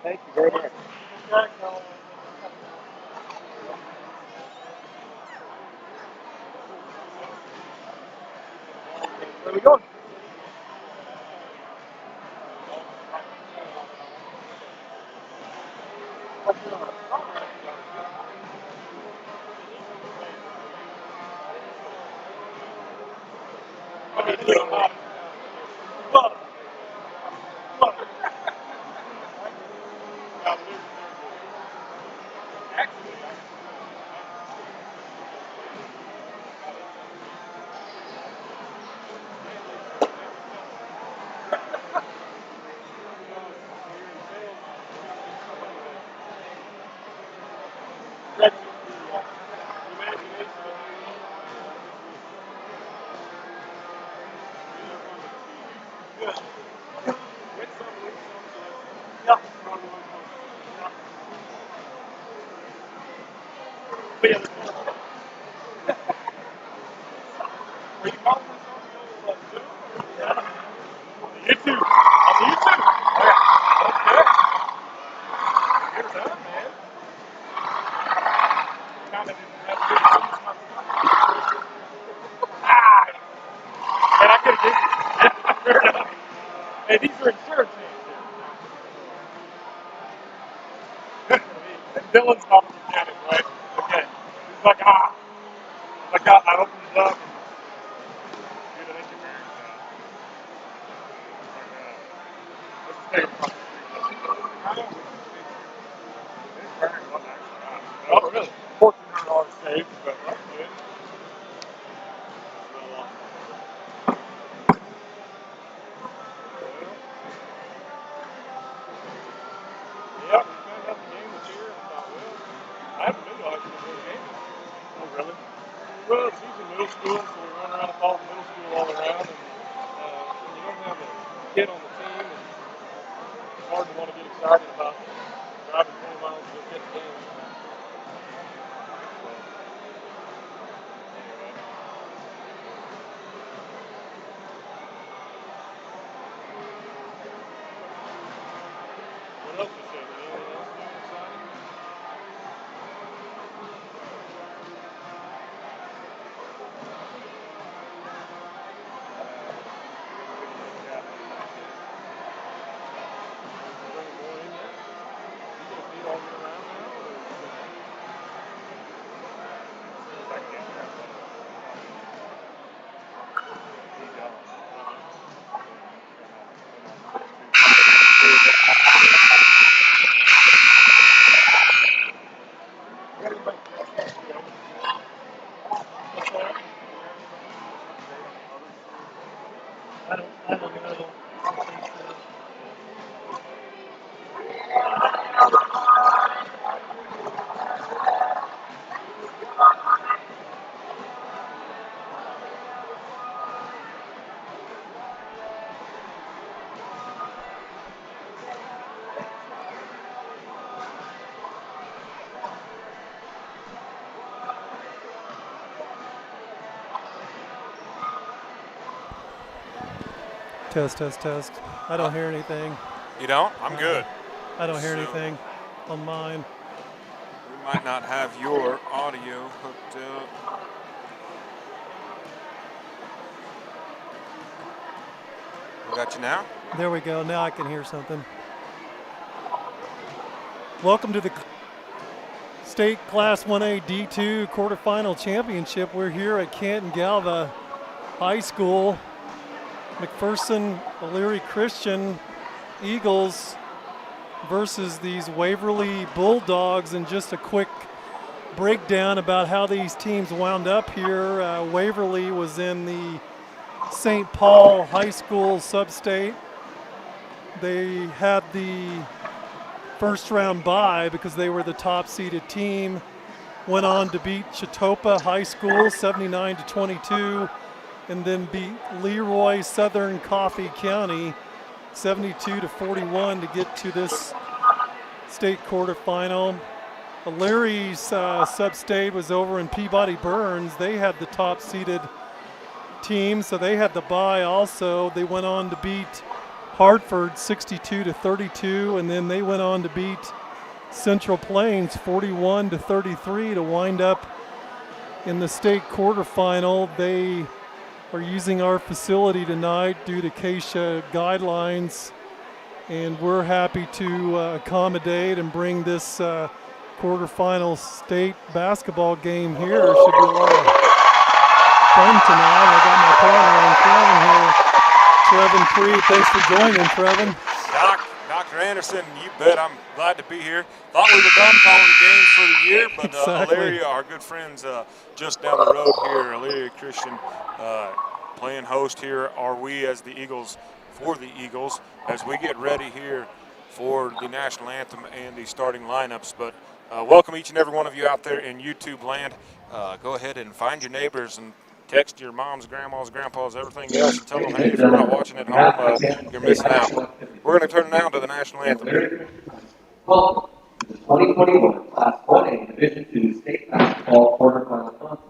Thank you very much. Where are we going? YouTube. On YouTube. Okay. Good job, man. And I could have given you. Hey, these are insurance names. Dylan's not from Canton, right? Okay. He's like, I opened it up. Dude, I think you're married now. Oh, really? $1,400 saved, but that's good. Yeah, we found out the game was here and thought, well, I haven't been to a high school board game. Oh, really? Well, it's usually middle school, so we run around and follow middle school all around. And when you don't have a kid on the team, it's hard to want to get excited about driving 20 miles to go get the game. What else is there? Anything else new and exciting? I don't know. Test. I don't hear anything. You don't? I'm good. I don't hear anything on mine. We might not have your audio hooked up. We got you now? There we go. Now I can hear something. Welcome to the State Class 1A D2 Quarterfinal Championship. We're here at Canton-Galva High School. McPherson Elyria Christian Eagles versus these Waverly Bulldogs. And just a quick breakdown about how these teams wound up here. Waverly was in the St. Paul High School sub-state. They had the first round bye because they were the top seeded team. Went on to beat Chetopa High School 79-22. And then beat Leroy Southern Coffee County 72-41 to get to this state quarterfinal. Elyria's sub-state was over in Peabody Burns. They had the top seeded team, so they had the bye also. They went on to beat Hartford 62-32, and then they went on to beat Central Plains 41-33 to wind up in the state quarterfinal. They are using our facility tonight due to CASHA guidelines, and we're happy to accommodate and bring this quarterfinal state basketball game here. Should be a lot of fun tonight. I got my partner in Trevin here, Trevin Cree. Thanks for joining, Trevin. Dr. Anderson, you bet. I'm glad to be here. Thought we were done calling the games for the year, but Exactly. Elyria, our good friends just down the road here, Elyria Christian, playing host here are we as the Eagles, for the Eagles, as we get ready here for the national anthem and the starting lineups. But welcome each and every one of you out there in YouTube land. Go ahead and find your neighbors and text your moms, grandmas, grandpas, everything else, and tell them, hey, if you're not watching at home, you're missing out. We're going to turn now to the national anthem. Welcome to the 2021 Class 1A Division II State Basketball Quarterfinal Contest.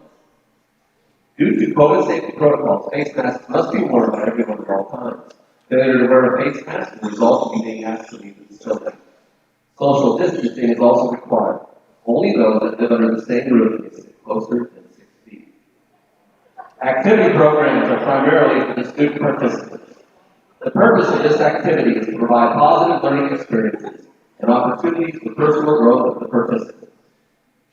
Due to COVID safety protocols, face masks must be worn by everyone at all times. Failure to wear a face mask will result in being asked to leave the facility. Social distancing is also required. Only those that live under the same roof can sit closer than 6 feet. Activity programs are primarily for the student participants. The purpose of this activity is to provide positive learning experiences and opportunities for personal growth of the participants.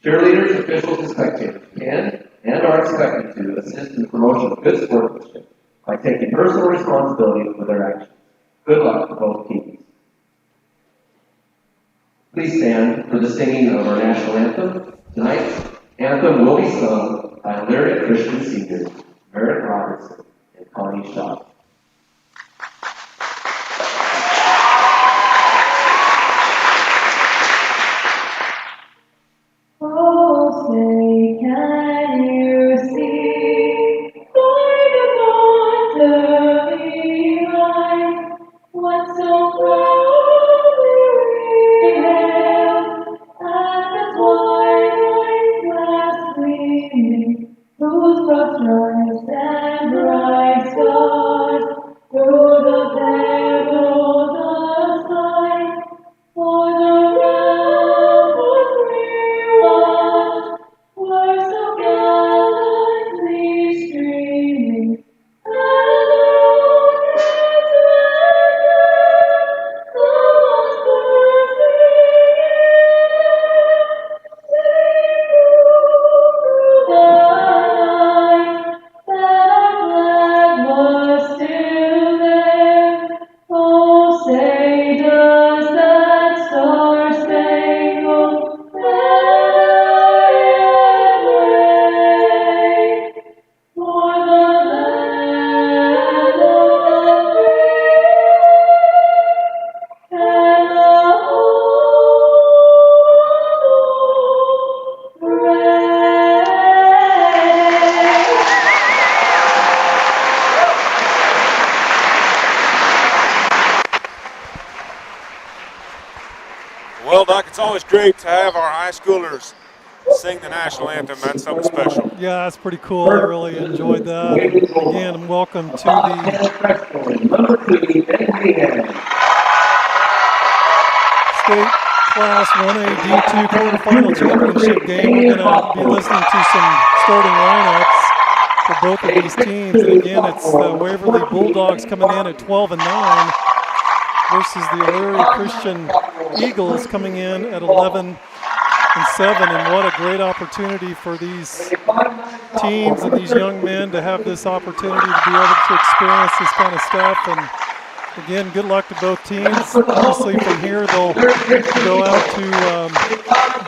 Cheerleaders, officials, and spectators can and are expected to assist in the promotion of good sportsmanship by taking personal responsibility for their actions. Good luck to both teams. Please stand for the singing of our national anthem. Tonight's anthem will be sung by Elyria Christian seniors Merritt Robertson and Connie Shaw. Oh, say, can you see by the dawn's early light what so proudly we hailed at the twilight's last gleaming, whose broad stripes and bright stars through the perilous night for the ramparts we watched were so gallantly streaming, and on its banner the lost through the night that our flag was still there. Oh, say, does that star-spangled banner yet wave for the land of the free and the whole brave? Well, Doc, it's always great to have our high schoolers sing the national anthem. That's something special. Yeah, that's pretty cool. I really enjoyed that. And again, welcome to the Number 2, Indiana. state Class 1A D2 quarterfinal championship game. We're going to be listening to some starting lineups for both of these teams. And again, it's the Waverly Bulldogs coming in at 12-9 versus the Elyria Christian Eagles coming in at 11-7. And what a great opportunity for these teams and these young men to have this opportunity to be able to experience this kind of stuff. And again, good luck to both teams. Obviously, from here, they'll go out to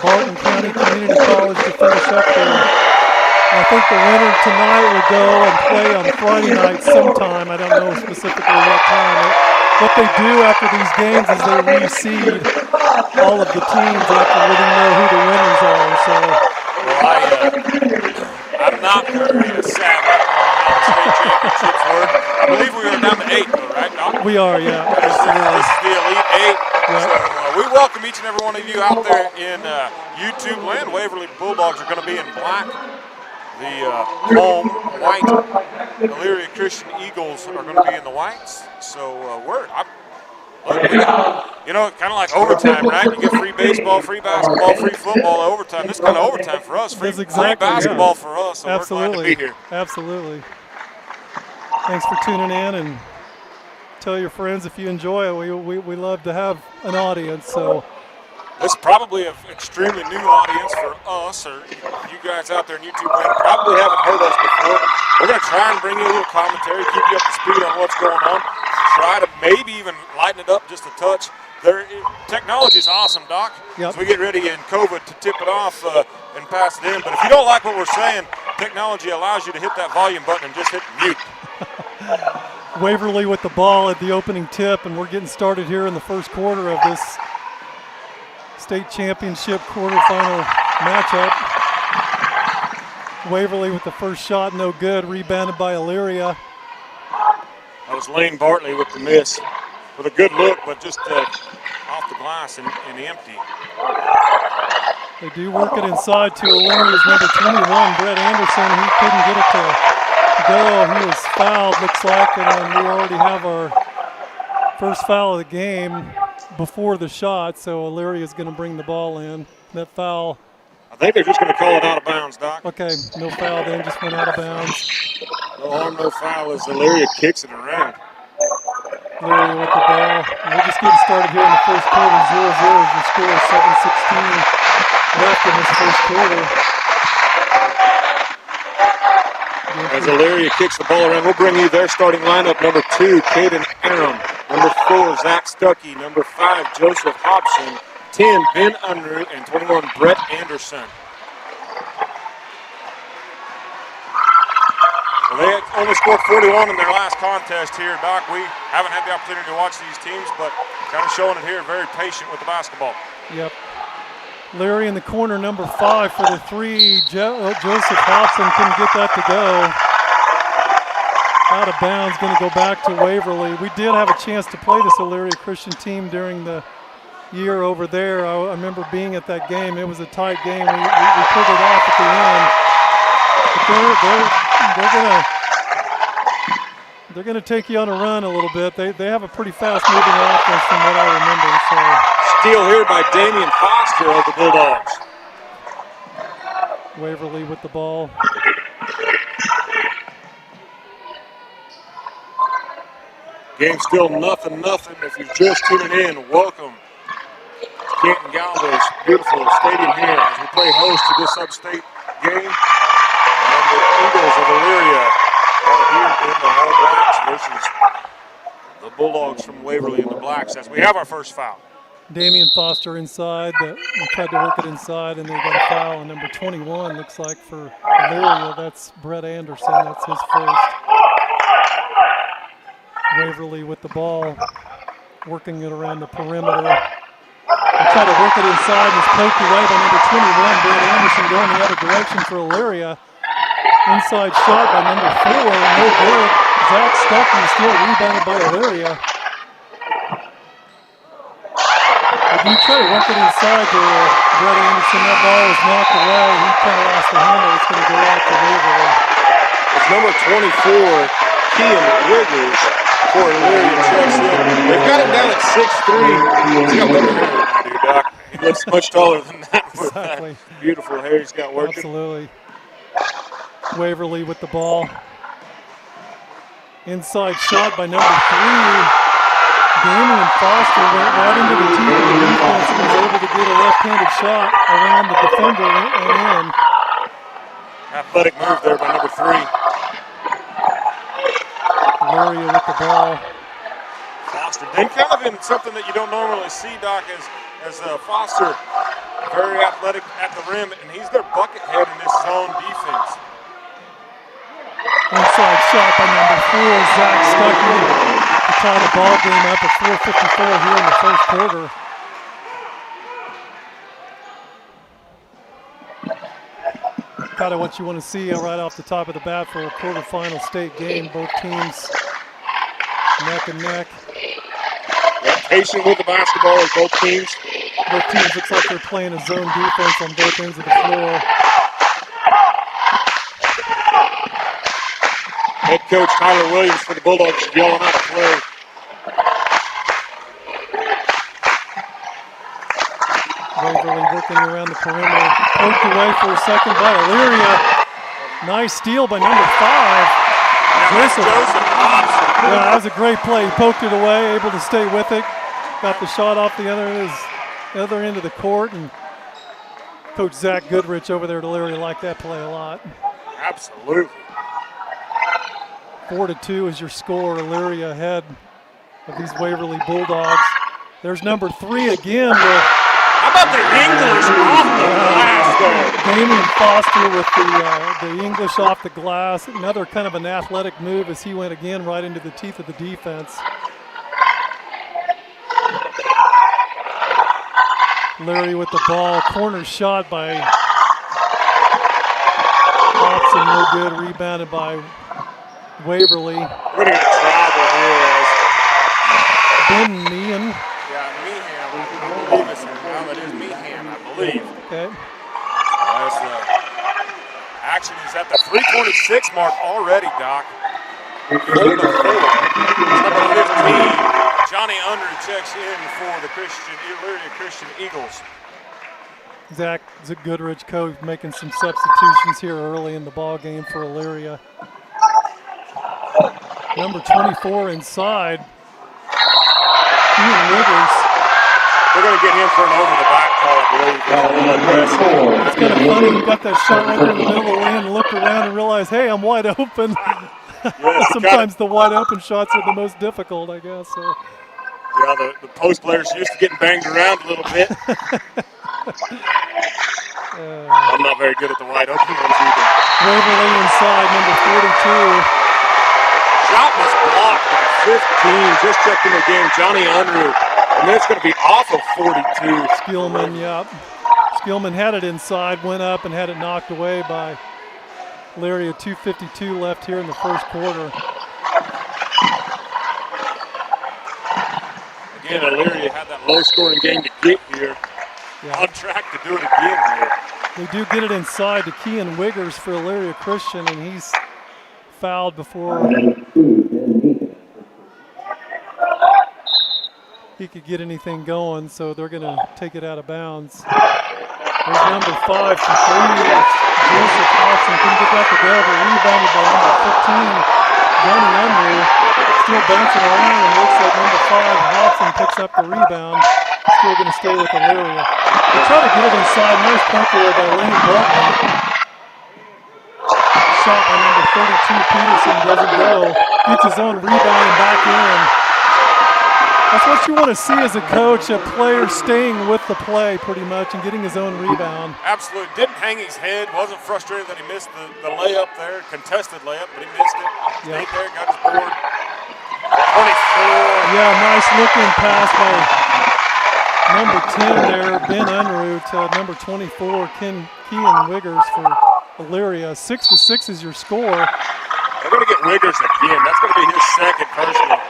Barton County Community College to finish up there. I think the winner tonight will go and play on Friday night sometime. I don't know specifically what time. What they do after these games is they reseed all of the teams after we know who the winners are. So, Well, I'm not very savvy on how the state championships work. I believe we are down to 8, though, right, Doc? we are, yeah. This Absolutely. is the Elite 8. Yeah. So we welcome each and every one of you out there in YouTube land. Waverly Bulldogs are going to be in black The home white Elyria Christian Eagles are going to be in the whites. So you know, kind of like overtime, right? You get free baseball, free basketball, free football, overtime. This is kind of overtime for us. Free, That's exactly, free basketball yeah. for us, so Absolutely. we're glad to be here. Absolutely. Thanks for tuning in, and tell your friends if you enjoy it. We love to have an audience. So This is probably an extremely new audience for us, or you guys out there in YouTube land probably haven't heard us before. We're going to try and bring you a little commentary, keep you up to speed on what's going on, try to maybe even lighten it up just a touch. Technology is awesome, Doc. Yep. As we get ready in COVID to tip it off and pass it in. But if you don't like what we're saying, technology allows you to hit that volume button and just hit mute. Waverly with the ball at the opening tip, and we're getting started here in the first quarter of this state championship quarterfinal matchup. Waverly with the first shot, no good. Rebounded by Elyria. That was Lane Bartley with the miss. With a good look, but just off the glass and empty. They do work it inside to Elyria's number 21, Brett Anderson. He couldn't get it to go. He was fouled, looks like, and we already have our first foul of the game before the shot, so Elyria is going to bring the ball in. That foul. I think they're just going to call it out of bounds, Doc. Okay, no foul then, just went out of bounds. No harm, no foul as Elyria kicks it around. Elyria with the ball. We're just getting started here in the first quarter. 0-0 is the score. 7:16 left in this first quarter. As Elyria kicks the ball around, we'll bring you their starting lineup. Number 2, Caden Aram. Number 4, Zach Stuckey. Number 5, Joseph Hobson. 10, Ben Unruh. And 21, Brett Anderson. Well, they only scored 41 in their last contest here, Doc. We haven't had the opportunity to watch these teams, but kind of showing it here, very patient with the basketball. Yep. Larry in the corner, number 5 for the 3. Joseph Hobson couldn't get that to go. Out of bounds, going to go back to Waverly. We did have a chance to play this Elyria Christian team during the year over there. I remember being at that game. It was a tight game. We pulled it off at the end. But they're gonna take you on a run a little bit. They have a pretty fast moving offense from what I remember. So steal here by Damian Foster of the Bulldogs. Waverly with the ball. Game still nothing. If you're just tuning in, welcome to Canton-Galva's beautiful stadium here as we play host to this upstate game. And the Eagles of Elyria are here in the home blacks versus the Bulldogs from Waverly in the blacks as we have our first foul. Damian Foster inside. We tried to work it inside, and they got a foul on number 21, looks like, for Elyria. That's Brett Anderson. That's his first. Waverly with the ball, working it around the perimeter. They try to work it inside, and it's poked away by number 21, Brett Anderson, going the other direction for Elyria. Inside shot by number 4, no good. Zach Stuckey still rebounded by Elyria. They do try to work it inside to Brett Anderson. That ball was knocked away. He kind of lost the handle. It's going to go out to Waverly. It's number 24, Kean Wiggers for Elyria checks in. They've got him down at 6'3". He's got better hair than I do, Doc. He looks much taller than that with Exactly. that beautiful hair he's got working. Absolutely. Waverly with the ball. Inside shot by number 3. Damian Foster went right into the team of the defense and was able to get a left-handed shot around the defender and in. Athletic move there by number 3. Elyria with the ball. Foster, then kind of in something that you don't normally see, Doc, as Foster, very athletic at the rim, and he's their bucket head in this zone defense. Inside shot by number 4, Zach Stuckey, to tie the ball game up at 4:54 here in the first quarter. Kind of what you want to see right off the top of the bat for a quarterfinal state game. Both teams neck and neck. Yeah, patient with the basketball as both teams. Both teams looks like they're playing a zone defense on both ends of the floor. Head coach Tyler Williams for the Bulldogs is yelling out a play. Waverly working around the perimeter. Poked away for a second by Elyria. Nice steal by number 5. Joseph Hobson. Yeah, that was a great play. He poked it away, able to stay with it. Got the shot off the other end of the court, and Coach Zach Goodrich over there at Elyria liked that play a lot. Absolutely. 4-2 is your score. Elyria ahead of these Waverly Bulldogs. There's number 3 again with How about the English off the glass there? Damian Foster with the English off the glass. Another kind of an athletic move as he went again right into the teeth of the defense. Larry with the ball. Corner shot by Hobson, no good. Rebounded by Waverly. We're going to get travel here. Ben Meehan. Yeah, Meehan. I believe it's now that is Meehan, I believe. Okay. Action is at the 3:26 mark already, Doc. 4-4. Number 15. Johnny Under checks in for the Elyria Christian Eagles. Zach Goodrich, coach, making some substitutions here early in the ball game for Elyria. Number 24 inside. Ian Rivers. They're going to get him for an over-the-back call, I believe. It's kind of funny. He got that shot right there in the middle of the lane and looked around and realized, hey, I'm wide open. Yes, Sometimes the wide open shots are the most difficult, I guess. So. Yeah, the post players used to getting banged around a little bit. I'm not very good at the wide open ones either. Waverly inside, number 42. Shot was blocked by 15. Just checking the game, Johnny Unruh. And then it's going to be off of 42. Skillman, yep. Skillman had it inside, went up and had it knocked away by Larry. 2:52 left here in the first quarter. Again, Elyria had that low-scoring game to get here. Yeah. On track to do it again here. They do get it inside to Kean Wiggers for Elyria Christian, and he's fouled before he could get anything going, so they're going to take it out of bounds. There's number 5 from 3. Joseph Hobson couldn't get that to go, but rebounded by number 15. Johnny Unruh still bouncing around, and looks like number 5 Hobson picks up the rebound. Still going to stay with Elyria. They try to get it inside. Nice point there by Lane Butler. Shot by number 32 Peterson doesn't go. Gets his own rebound and back in. That's what you want to see as a coach, a player staying with the play pretty much and getting his own rebound. Absolutely. Didn't hang his head. Wasn't frustrated that he missed the layup there. Contested layup, but he missed it. Stayed there, got his board. 24. Yeah, nice looking pass by number 10 there, Ben Unruh, to number 24, Kean Wiggers for Elyria. 6-6 is your score. They're going to get Wiggers again. That's going to be his second personal.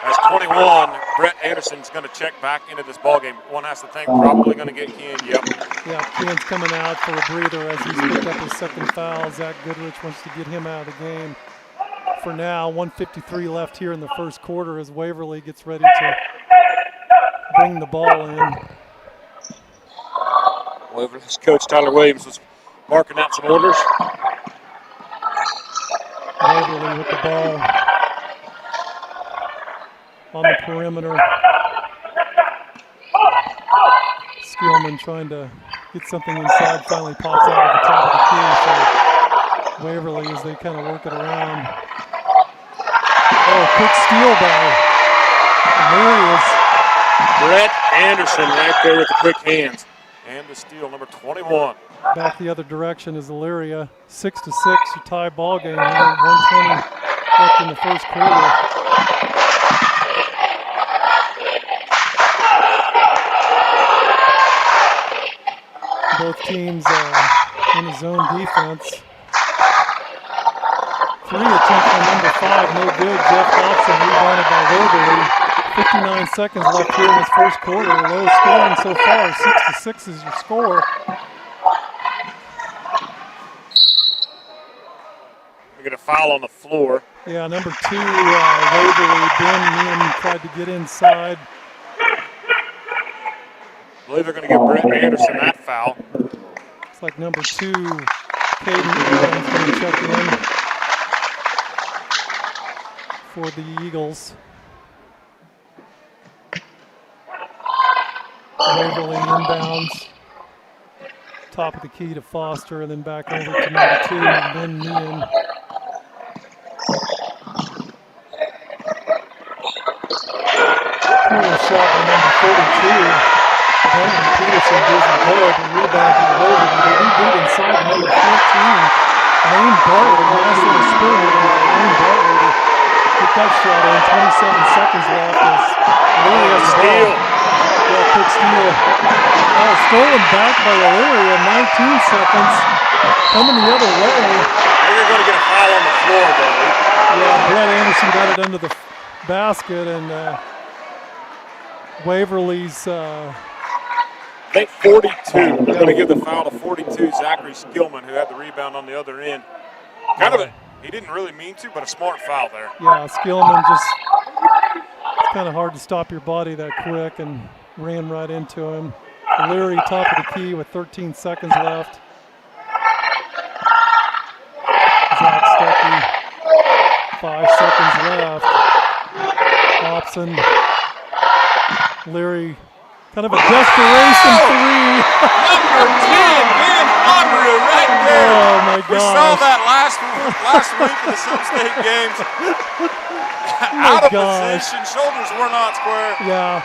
As 21, Brett Anderson's going to check back into this ballgame. One has to think, probably going to get Kean. Yep. Yeah, Kean's coming out for a breather as he's picked up his second foul. Zach Goodrich wants to get him out of the game. For now, 1:53 left here in the first quarter as Waverly gets ready to bring the ball in. Waverly's coach Tyler Williams was marking out some orders. Waverly with the ball on the perimeter. Skillman trying to get something inside, finally pops out at the top of the key. So Waverly, as they kind of work it around. Oh, quick steal by Brett Anderson right there with the quick hands. And the steal, number 21. Back the other direction is Elyria. 6-6, a tie ball game here. 1:20 left in the first quarter. Both teams in the zone defense. 3 attempts on number 5, no good. Jeff Hobson rebounded by Waverly. 59 seconds left here in this first quarter. Low scoring so far. 6-6 is your score. We get a foul on the floor. Yeah, number 2, Waverly, Ben Meehan tried to get inside. I believe they're going to give Brent Anderson that foul. Looks like number 2, Caden Adams, going to check in for the Eagles. Waverly inbounds. Top of the key to Foster, and then back over to number 2, Ben Meehan. Cool shot by number 42. Brandon Peterson doesn't go, but rebound by Waverly. They do get inside to number 14. Lane Bartley, nice little spin by Lane Bartley to get that shot in. 27 seconds left as O'Leary has the ball. Yeah, quick steal. Oh, stolen back by O'Leary at 19 seconds. Coming the other way. They're going to get a foul on the floor, though. Yeah, Brett Anderson got it under the basket, and Waverly's. I think 42. They're going to give the foul to 42, Zachary Skillman, who had the rebound on the other end. He didn't really mean to, but a smart foul there. Yeah, Skillman just. It's kind of hard to stop your body that quick, and ran right into him. O'Leary top of the key with 13 seconds left. Zach Stuckey, 5 seconds left. Hobson, Leary, kind of a desperation 3. Number 10, Ben Unruh right there. Oh my gosh. We saw that last week in the Sub-State games. Out of position, shoulders were not square. Yeah.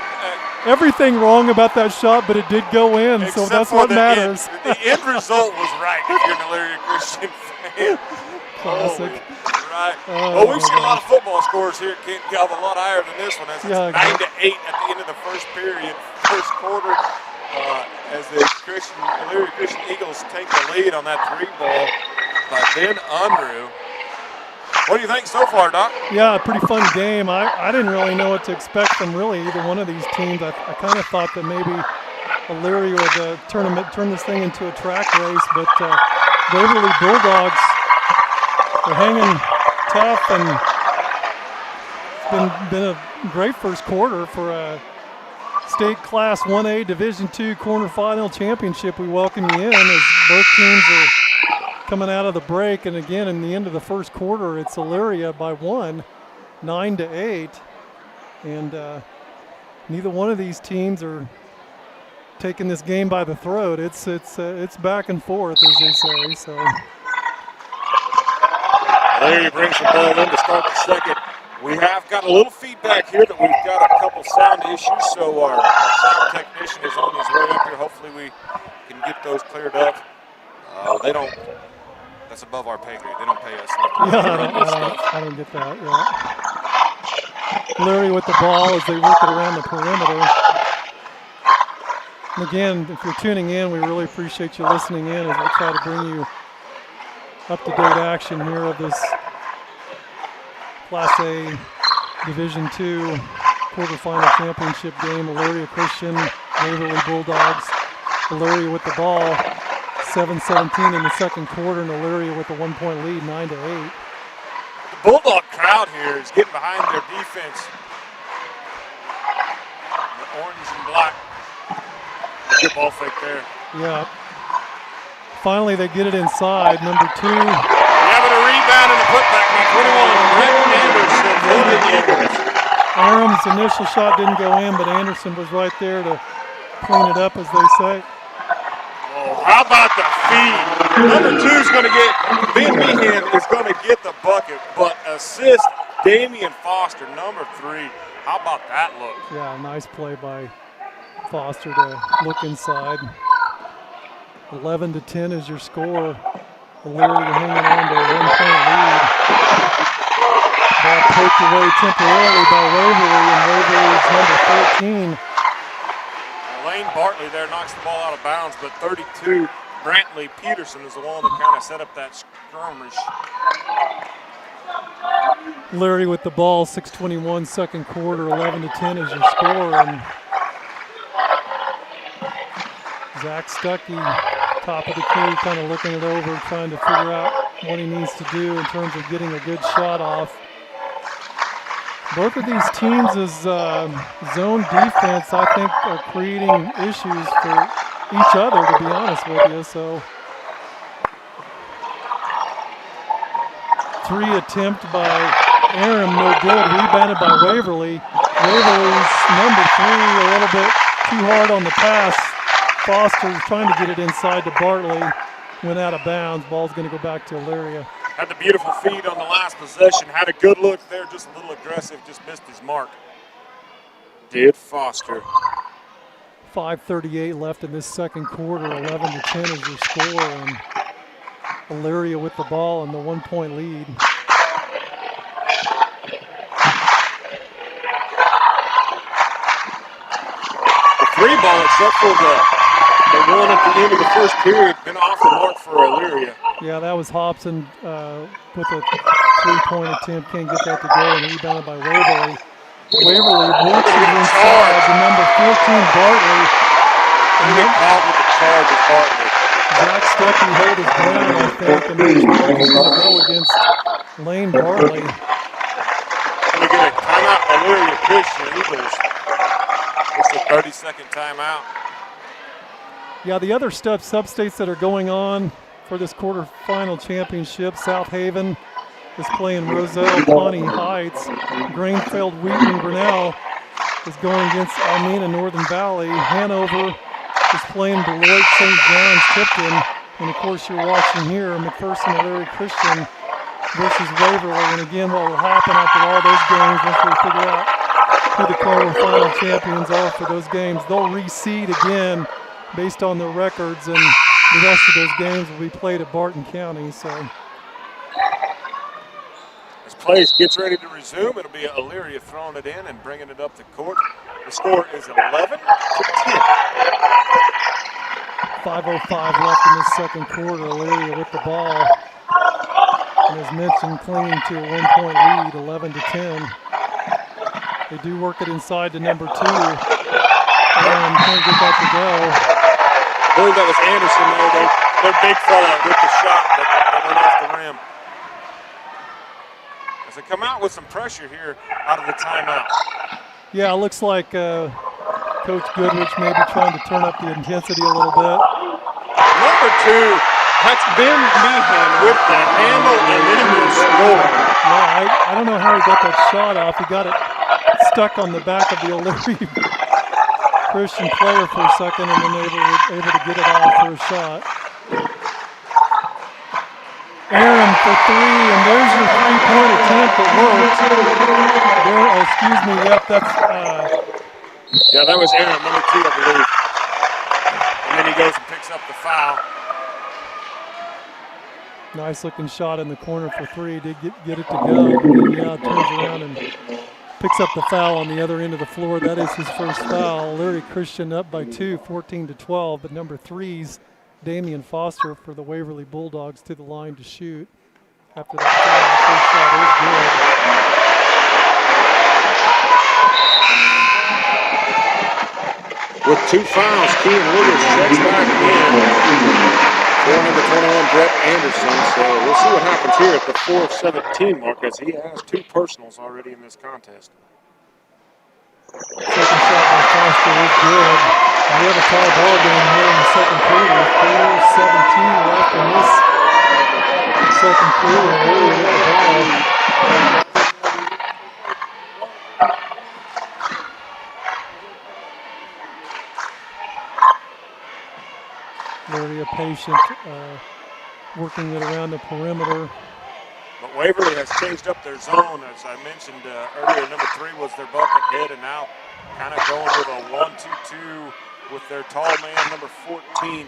Everything wrong about that shot, but it did go in, so that's what matters. The end result was right if you're an Elyria Christian fan. Classic. Right. Oh, well, we've seen a lot of football scores here at Canton-Galva, a lot higher than this one. As it's 9-8 at the end of the first period, first quarter, as the Elyria Christian Eagles take the lead on that 3-ball by Ben Unruh. What do you think so far, Doc? Yeah, a pretty fun game. I didn't really know what to expect from really either one of these teams. I kind of thought that maybe Elyria would turn this thing into a track race, but Waverly Bulldogs are hanging tough, and it's been a great first quarter for a state Class 1A Division II quarterfinal championship. We welcome you in as both teams are coming out of the break, and again in the end of the first quarter, it's Elyria by 1, 9-8, and neither one of these teams are taking this game by the throat. It's back and forth, as they say. So Elyria brings the ball in to start the second. We have got a little feedback here that we've got a couple sound issues, so our sound technician is on his way up here. Hopefully we can get those cleared up. They don't. That's above our pay grade. They don't pay us. I don't get that. Yeah. Elyria with the ball as they work it around the perimeter. And again, if you're tuning in, we really appreciate you listening in as we try to bring you up-to-date action here of this Class A Division II quarterfinal championship game. Elyria Christian, Waverly Bulldogs. Elyria with the ball. 7-17 in the second quarter, and Elyria with a 1-point lead, 9-8. The Bulldog crowd here is getting behind their defense. The orange and black. Good ball fake there. Yeah. Finally, they get it inside. Number 2. Having a rebound and a putback by 21. Brett Anderson for the Eagles. Aram's initial shot didn't go in, but Anderson was right there to clean it up, as they say. How about the feed? Number 2 is going to get, Ben Meehan is going to get the bucket, but assist Damian Foster, number 3. How about that look? Yeah, nice play by Foster to look inside. 11-10 is your score. Elyria hanging on to a 1-point lead. Ball poked away temporarily by Waverly, and Waverly's number 14. Lane Bartley there knocks the ball out of bounds, but 32, Brantley Peterson is the one that kind of set up that skirmish. Elyria with the ball, 6:21 second quarter, 11-10 is your score, and Zach Stuckey, top of the key, kind of looking it over, trying to figure out what he needs to do in terms of getting a good shot off. Both of these teams' zone defense, I think, are creating issues for each other, to be honest with you. So, 3 attempt by Aram, no good. Rebounded by Waverly. Waverly's number 3, a little bit too hard on the pass. Foster's trying to get it inside to Bartley. Went out of bounds. Ball's going to go back to Elyria. Had the beautiful feed on the last possession. Had a good look there, just a little aggressive, just missed his mark. Did Foster. 5:38 left in this second quarter. 11-10 is your score, and Elyria with the ball and the 1-point lead. The 3 ball, except for the one at the end of the first period, been off the mark for Elyria. Yeah, that was Hobson with a 3-point attempt. Can't get that to go, and rebounded by Waverly. Waverly works it inside to number 14, Bartley. And get called with the charge of Bartley. Zach Stuckey held his ground, I think, and the charge is going to go against Lane Bartley. Going to get a timeout, Elyria Christian Eagles. It's a 30-second timeout. Yeah, the other sub-states that are going on for this quarterfinal championship, South Haven is playing Roselle, Pawnee Heights. Grainfeld, Wheaton, Grinnell is going against Almena, Northern Valley. Hanover is playing Beloit, St. John's, Tipton. And, of course, you're watching here McPherson, Elyria Christian versus Waverly. And, again, what will happen after all those games once we figure out who the quarterfinal champions are for those games, they'll reseed again based on their records, and the rest of those games will be played at Barton County. So, as play gets ready to resume, it'll be Elyria throwing it in and bringing it up the court. The score is 11-10. 5:05 left in this second quarter. Elyria with the ball, and as mentioned, clinging to a 1-point lead, 11-10. They do work it inside to number 2, and can't get that to go. I believe that was Anderson there. Their big fella with the shot that went off the rim. As they come out with some pressure here out of the timeout. Yeah, it looks like Coach Goodrich may be trying to turn up the intensity a little bit. Number 2, that's Ben Meehan with the handle and then the score. Yeah, I don't know how he got that shot off. He got it stuck on the back of the Elyria Christian player for a second, and then able to get it off for a shot. Aaron for 3, and there's your 3-point attempt that works. There, excuse me, yep, that's... yeah, that was Aaron, number 2, I believe. And then he goes and picks up the foul. Nice looking shot in the corner for 3. Did get it to go. But then, yeah, turns around and picks up the foul on the other end of the floor. That is his first foul. Elyria Christian up by 2, 14-12. But number 3's Damian Foster for the Waverly Bulldogs to the line to shoot. After that foul, first shot is good. With 2 fouls, Kean Williams checks back in. For number 21, Brett Anderson. So we'll see what happens here at the 4:17 mark, as he has 2 personals already in this contest. Second shot by Foster is good. We have a tie ball game here in the second quarter. 4:17 left in this second quarter. Elyria with the ball. Very patient, working it around the perimeter. But Waverly has changed up their zone. As I mentioned earlier, number 3 was their bucket head, and now kind of going with a 1-2-2 with their tall man, number 14,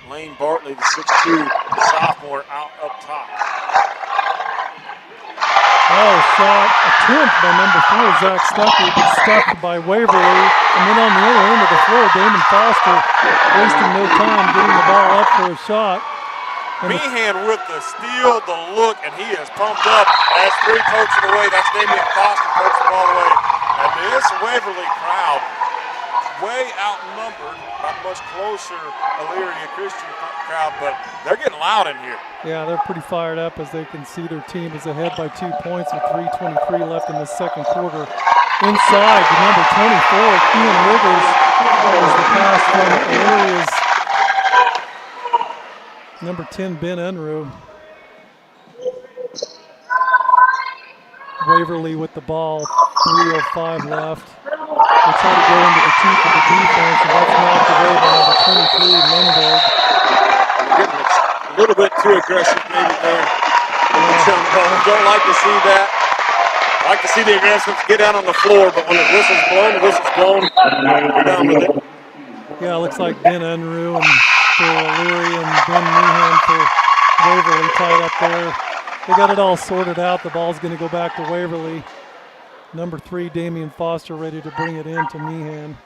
Lane Bartley, the 6'2", sophomore, out up top. Oh, shot attempt by number 4, Zach Stuckey, but stuffed by Waverly. And then on the other end of the floor, Damon Foster wasting no time getting the ball up for a shot. Meehan with the steal, the look, and he is pumped up. As 3 pokes it away. That's Damian Foster pokes the ball away. And this Waverly crowd way outnumbered, not much closer Elyria Christian crowd, but they're getting loud in here. Yeah, they're pretty fired up as they can see their team is ahead by 2 points with 3:23 left in the second quarter. Inside to number 24, Keenan Rivers, is the pass from Elyria's number 10, Ben Unruh. Waverly with the ball, 3:05 left. They try to go into the teeth of the defense, and that's knocked away by number 23, Lundberg. Getting a little bit too aggressive maybe there. Don't like to see that. I like to see the aggressives get out on the floor, but when the whistle's blown, we're down with it. Yeah, it looks like Ben Unruh and for Elyria and Ben Meehan for Waverly tied up there. They got it all sorted out. The ball's going to go back to Waverly. Number 3, Damian Foster, ready to bring it in to Meehan.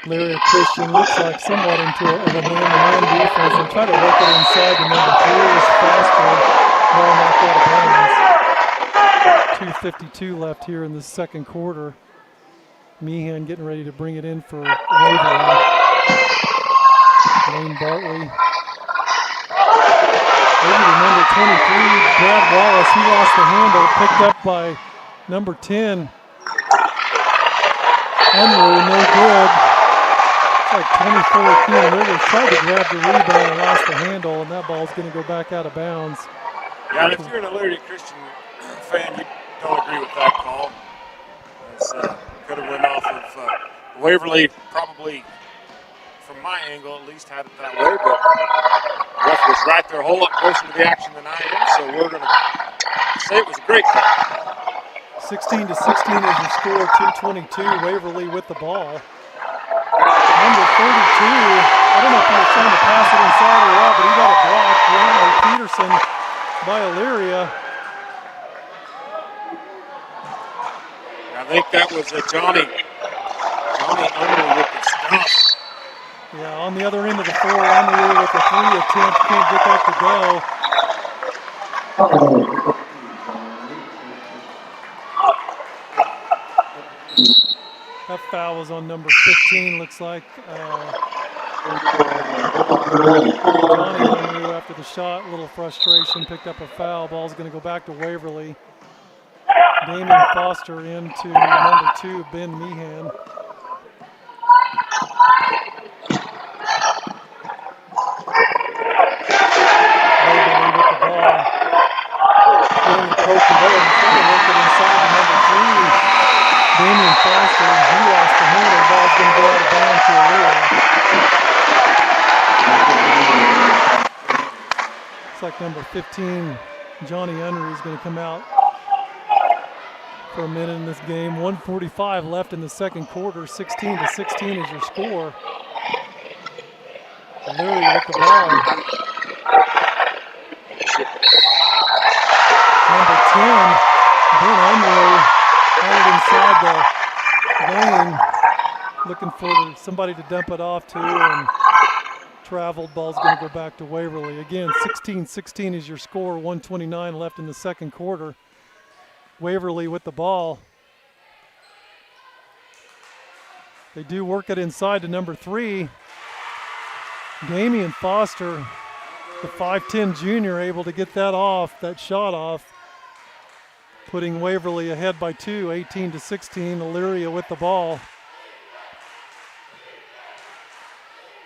Elyria Christian looks like somewhat into a man-to-man defense and try to work it inside to number 3 is Foster. Ball knocked out of bounds. 2:52 left here in the second quarter. Meehan getting ready to bring it in for Waverly. Lane Bartley. Over to number 23, Brad Wallace. He lost the handle, picked up by number 10. Unruh, no good. It's like 24, Keenan Rivers tried to grab the rebound and lost the handle, and that ball's going to go back out of bounds. Yeah, and if you're an Elyria Christian fan, you don't agree with that call. Could have went off of Waverly, probably from my angle at least had it that way, but ref was right there a whole lot closer to the action than I am, so we're going to say it was a great call. 16-16 is your score, 2:22, Waverly with the ball. Number 32, I don't know if he was trying to pass it inside or what, but he got it blocked. Ronald Peterson by Elyria. I think that was Johnny Unruh with the stuff. Yeah, on the other end of the floor, Unruh with the 3 attempt, can't get that to go. That foul was on number 15, looks like. Johnny Unruh after the shot, a little frustration, picked up a foul. Ball's going to go back to Waverly. Damian Foster into number 2, Ben Meehan. Waverly with the ball. Getting the coach and trying to work it inside to number 3. Damian Foster, and he lost the handle. The ball's going to go out of bounds to Elyria. Looks like number 15, Johnny Unruh, is going to come out for a minute in this game. 1:45 left in the second quarter. 16-16 is your score. Elyria with the ball. Number 10, Ben Unruh, out inside the lane, looking for somebody to dump it off to, and traveled. Ball's going to go back to Waverly. Again, 16-16 is your score. 1:29 left in the second quarter. Waverly with the ball. They do work it inside to number 3. Damian Foster, the 5'10 junior, able to get that off, that shot off, putting Waverly ahead by 2, 18-16. Elyria with the ball.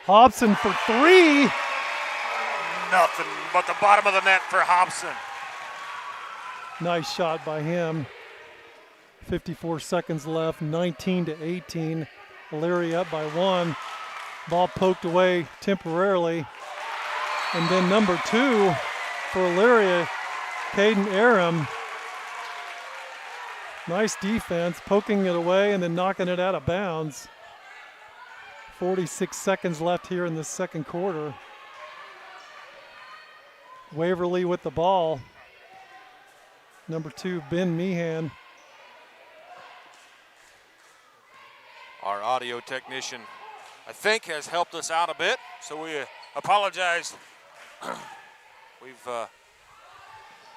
Hobson for 3. Nothing but the bottom of the net for Hobson. Nice shot by him. 54 seconds left, 19-18. Elyria up by 1. Ball poked away temporarily. And then number 2 for Elyria, Caden Aram. Nice defense, poking it away and then knocking it out of bounds. 46 seconds left here in the second quarter. Waverly with the ball. Number 2, Ben Meehan. Our audio technician, I think, has helped us out a bit, so we apologize. We've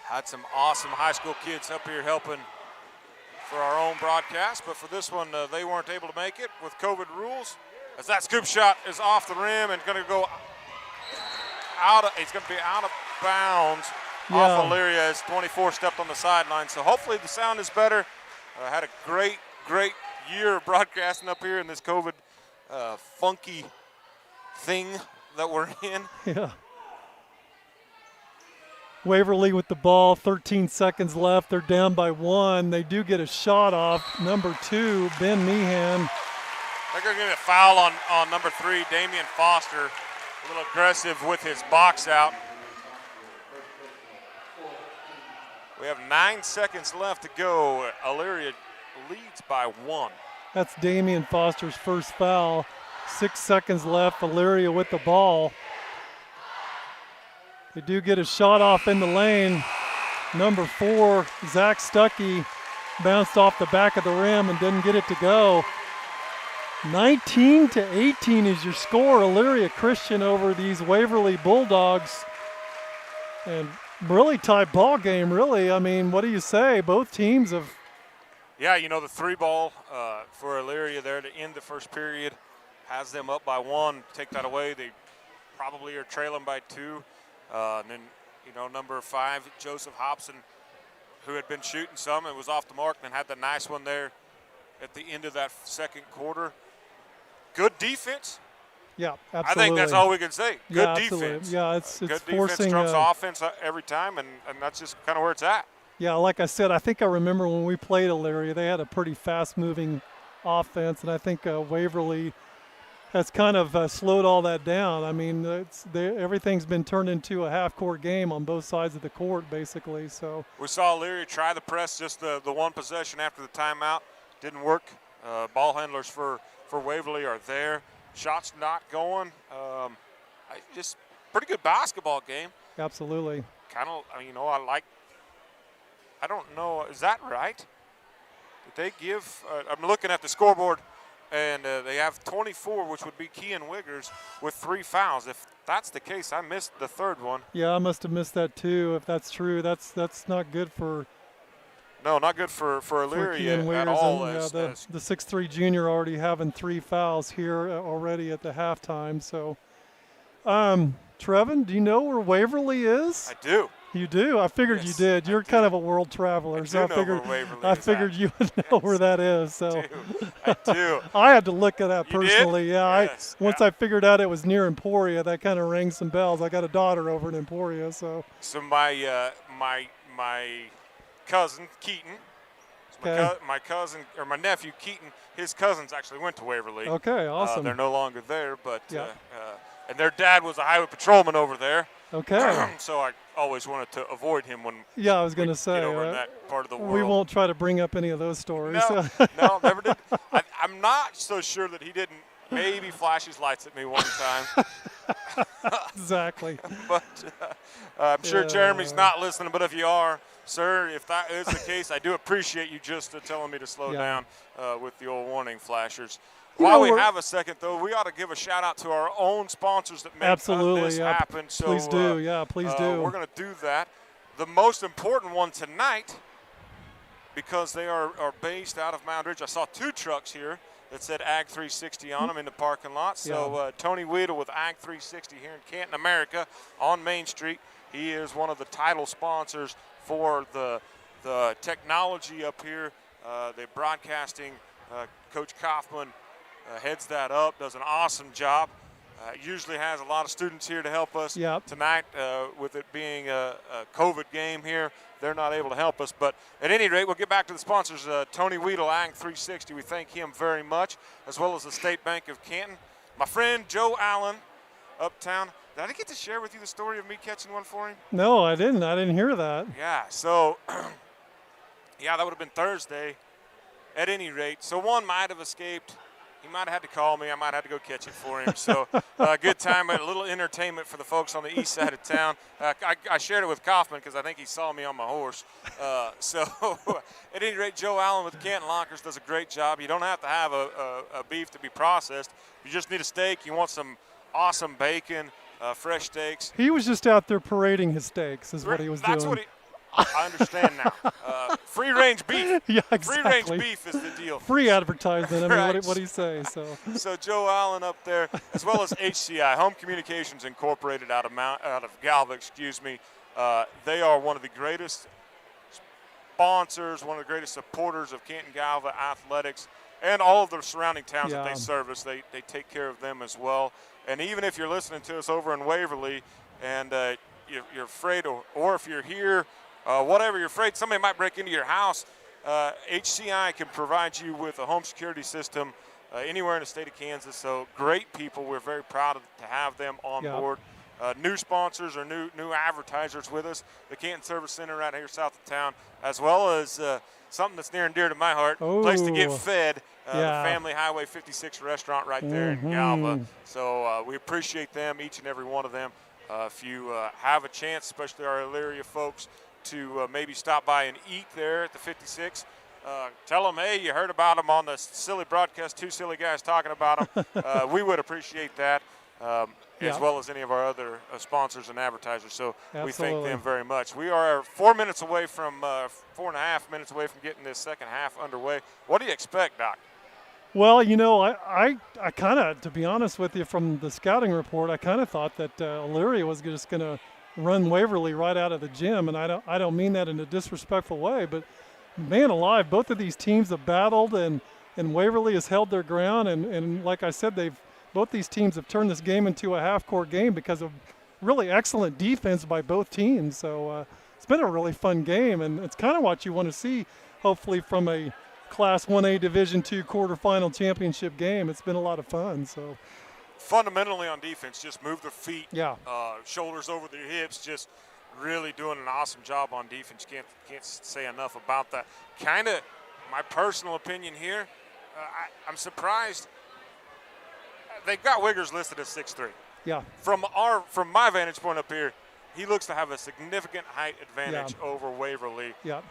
Had some awesome high school kids up here helping for our own broadcast, but for this one, they weren't able to make it with COVID rules. As that scoop shot is off the rim and going to go it's going to be out of bounds off Elyria as 24 stepped on the sideline. So hopefully the sound is better. Had a great year of broadcasting up here in this COVID funky thing that we're in. Yeah. Waverly with the ball, 13 seconds left. They're down by 1. They do get a shot off. Number 2, Ben Meehan. They're going to get a foul on number 3, Damian Foster. A little aggressive with his box out. We have 9 seconds left to go. Elyria leads by 1. That's Damian Foster's first foul. 6 seconds left. Elyria with the ball. They do get a shot off in the lane. Number 4, Zach Stuckey, bounced off the back of the rim and didn't get it to go. 19-18 is your score. Elyria Christian over these Waverly Bulldogs. And really tight ball game, really. I mean, what do you say? Both teams have. Yeah, you know, the 3-ball for Elyria there to end the first period has them up by 1. Take that away, they probably are trailing by 2. And then, you know, number 5, Joseph Hobson, who had been shooting some and was off the mark, and then had the nice one there at the end of that second quarter. Good defense. Yeah, absolutely. I think that's all we can say. Good absolutely. defense. Yeah, it's good forcing defense trumps offense every time, and that's just kind of where it's at. Yeah, like I said, I think I remember when we played Elyria, they had a pretty fast-moving offense, and I think Waverly has kind of slowed all that down. I mean, everything's been turned into a half-court game on both sides of the court, basically. So we saw Elyria try the press just the one possession after the timeout. Didn't work. Ball handlers for Waverly are there. Shots not going. Just pretty good basketball game. Absolutely. Kind of, you know, I don't know, is that right? Did they give, I'm looking at the scoreboard, and they have 24, which would be Kean Wiggers, with 3 fouls. If that's the case, I missed the third one. Yeah, I must have missed that too. If that's true, that's not good for. No, not good for Elyria at all. And, the 6'3" junior already having 3 fouls here already at the halftime. So, Trevin, do you know where Waverly is? I do. You do? I figured yes, you did. You're kind of a world traveler, so I figured you would know where that is. So I do. I had to look at that personally. Did? Yeah. Yes. Once I figured out it was near Emporia, that kind of rang some bells. I got a daughter over in Emporia, so. So my cousin Keaton, my cousin or my nephew Keaton, his cousins actually went to Waverly. Okay, awesome. They're no longer there, but yeah. And their dad was a highway patrolman over there. Okay. So I always wanted to avoid him when. Yeah, I was going to say. Get over in that part of the world. We won't try to bring up any of those stories. No, never did. I'm not so sure that he didn't maybe flash his lights at me one time. Exactly. But I'm sure Jeremy's not listening. But if you are, sir, if that is the case, I do appreciate you just telling me to slow down with the old warning flashers. While we have a second, though, we ought to give a shout-out to our own sponsors that make this happen. So, please do. Please do. We're going to do that. The most important one tonight, because they are based out of Mound Ridge. I saw 2 trucks here that said Ag 360 on them in the parking lot. So Tony Weedle with Ag 360 here in Canton, America, on Main Street. He is one of the title sponsors for the technology up here. They're broadcasting. Coach Kaufman heads that up, does an awesome job. Usually has a lot of students here to help us. Tonight, with it being a COVID game here, they're not able to help us. But at any rate, we'll get back to the sponsors. Tony Weedle, Ag 360, we thank him very much, as well as the State Bank of Canton. My friend Joe Allen, uptown. Did I get to share with you the story of me catching one for him? No, I didn't. I didn't hear that. Yeah, so, that would have been Thursday at any rate. So one might have escaped. He might have had to call me. I might have to go catch it for him. So good time, a little entertainment for the folks on the east side of town. I shared it with Kaufman because I think he saw me on my horse. So at any rate, Joe Allen with Canton Lockers does a great job. You don't have to have a beef to be processed. You just need a steak. You want some awesome bacon, fresh steaks. He was just out there parading his steaks is what he was doing. I understand now. Free range beef. Yeah, Free range exactly. beef is the deal. Free advertisement. I mean, Right. what do you say? So So Joe Allen up there, as well as HCI, Home Communications Incorporated out of Galva, excuse me. They are one of the greatest sponsors, one of the greatest supporters of Canton-Galva athletics and all of the surrounding towns that Yeah. they service. They take care of them as well. And even if you're listening to us over in Waverly and you're afraid, or if you're here, whatever, you're afraid somebody might break into your house, HCI can provide you with a home security system anywhere in the state of Kansas. So great people. We're very proud to have them on Yeah. board. New sponsors or new advertisers with us. The Canton Service Center right here south of town, as well as something that's near and dear to my heart, place to get Oh. fed, Yeah. the Family Highway 56 restaurant right there in Galva. So we appreciate them, each and every one of them. If you have a chance, especially our Elyria folks, to maybe stop by and eat there at the 56, tell them, hey, you heard about them on the silly broadcast, two silly guys talking about them. We would appreciate that. As Yeah. well as any of our other sponsors and advertisers. So we thank Absolutely. them very much. We are 4 minutes away from 4.5 minutes away from getting this second half underway. What do you expect, Doc? Well, I kind of, to be honest with you, from the scouting report, I kind of thought that Elyria was just going to run Waverly right out of the gym, and I don't mean that in a disrespectful way, but man alive, both of these teams have battled, and Waverly has held their ground, and like I said, both these teams have turned this game into a half-court game because of really excellent defense by both teams. So it's been a really fun game, and it's kind of what you want to see, hopefully, from a Class 1A Division II quarterfinal championship game. It's been a lot of fun. So Fundamentally on defense, just move their feet, yeah, shoulders over their hips, just really doing an awesome job on defense. Can't say enough about that. Kind of my personal opinion here, I'm surprised. They've got Wiggers listed as 6'3". yeah, From my vantage point up here, he looks to have a significant height advantage over Waverly. yeah.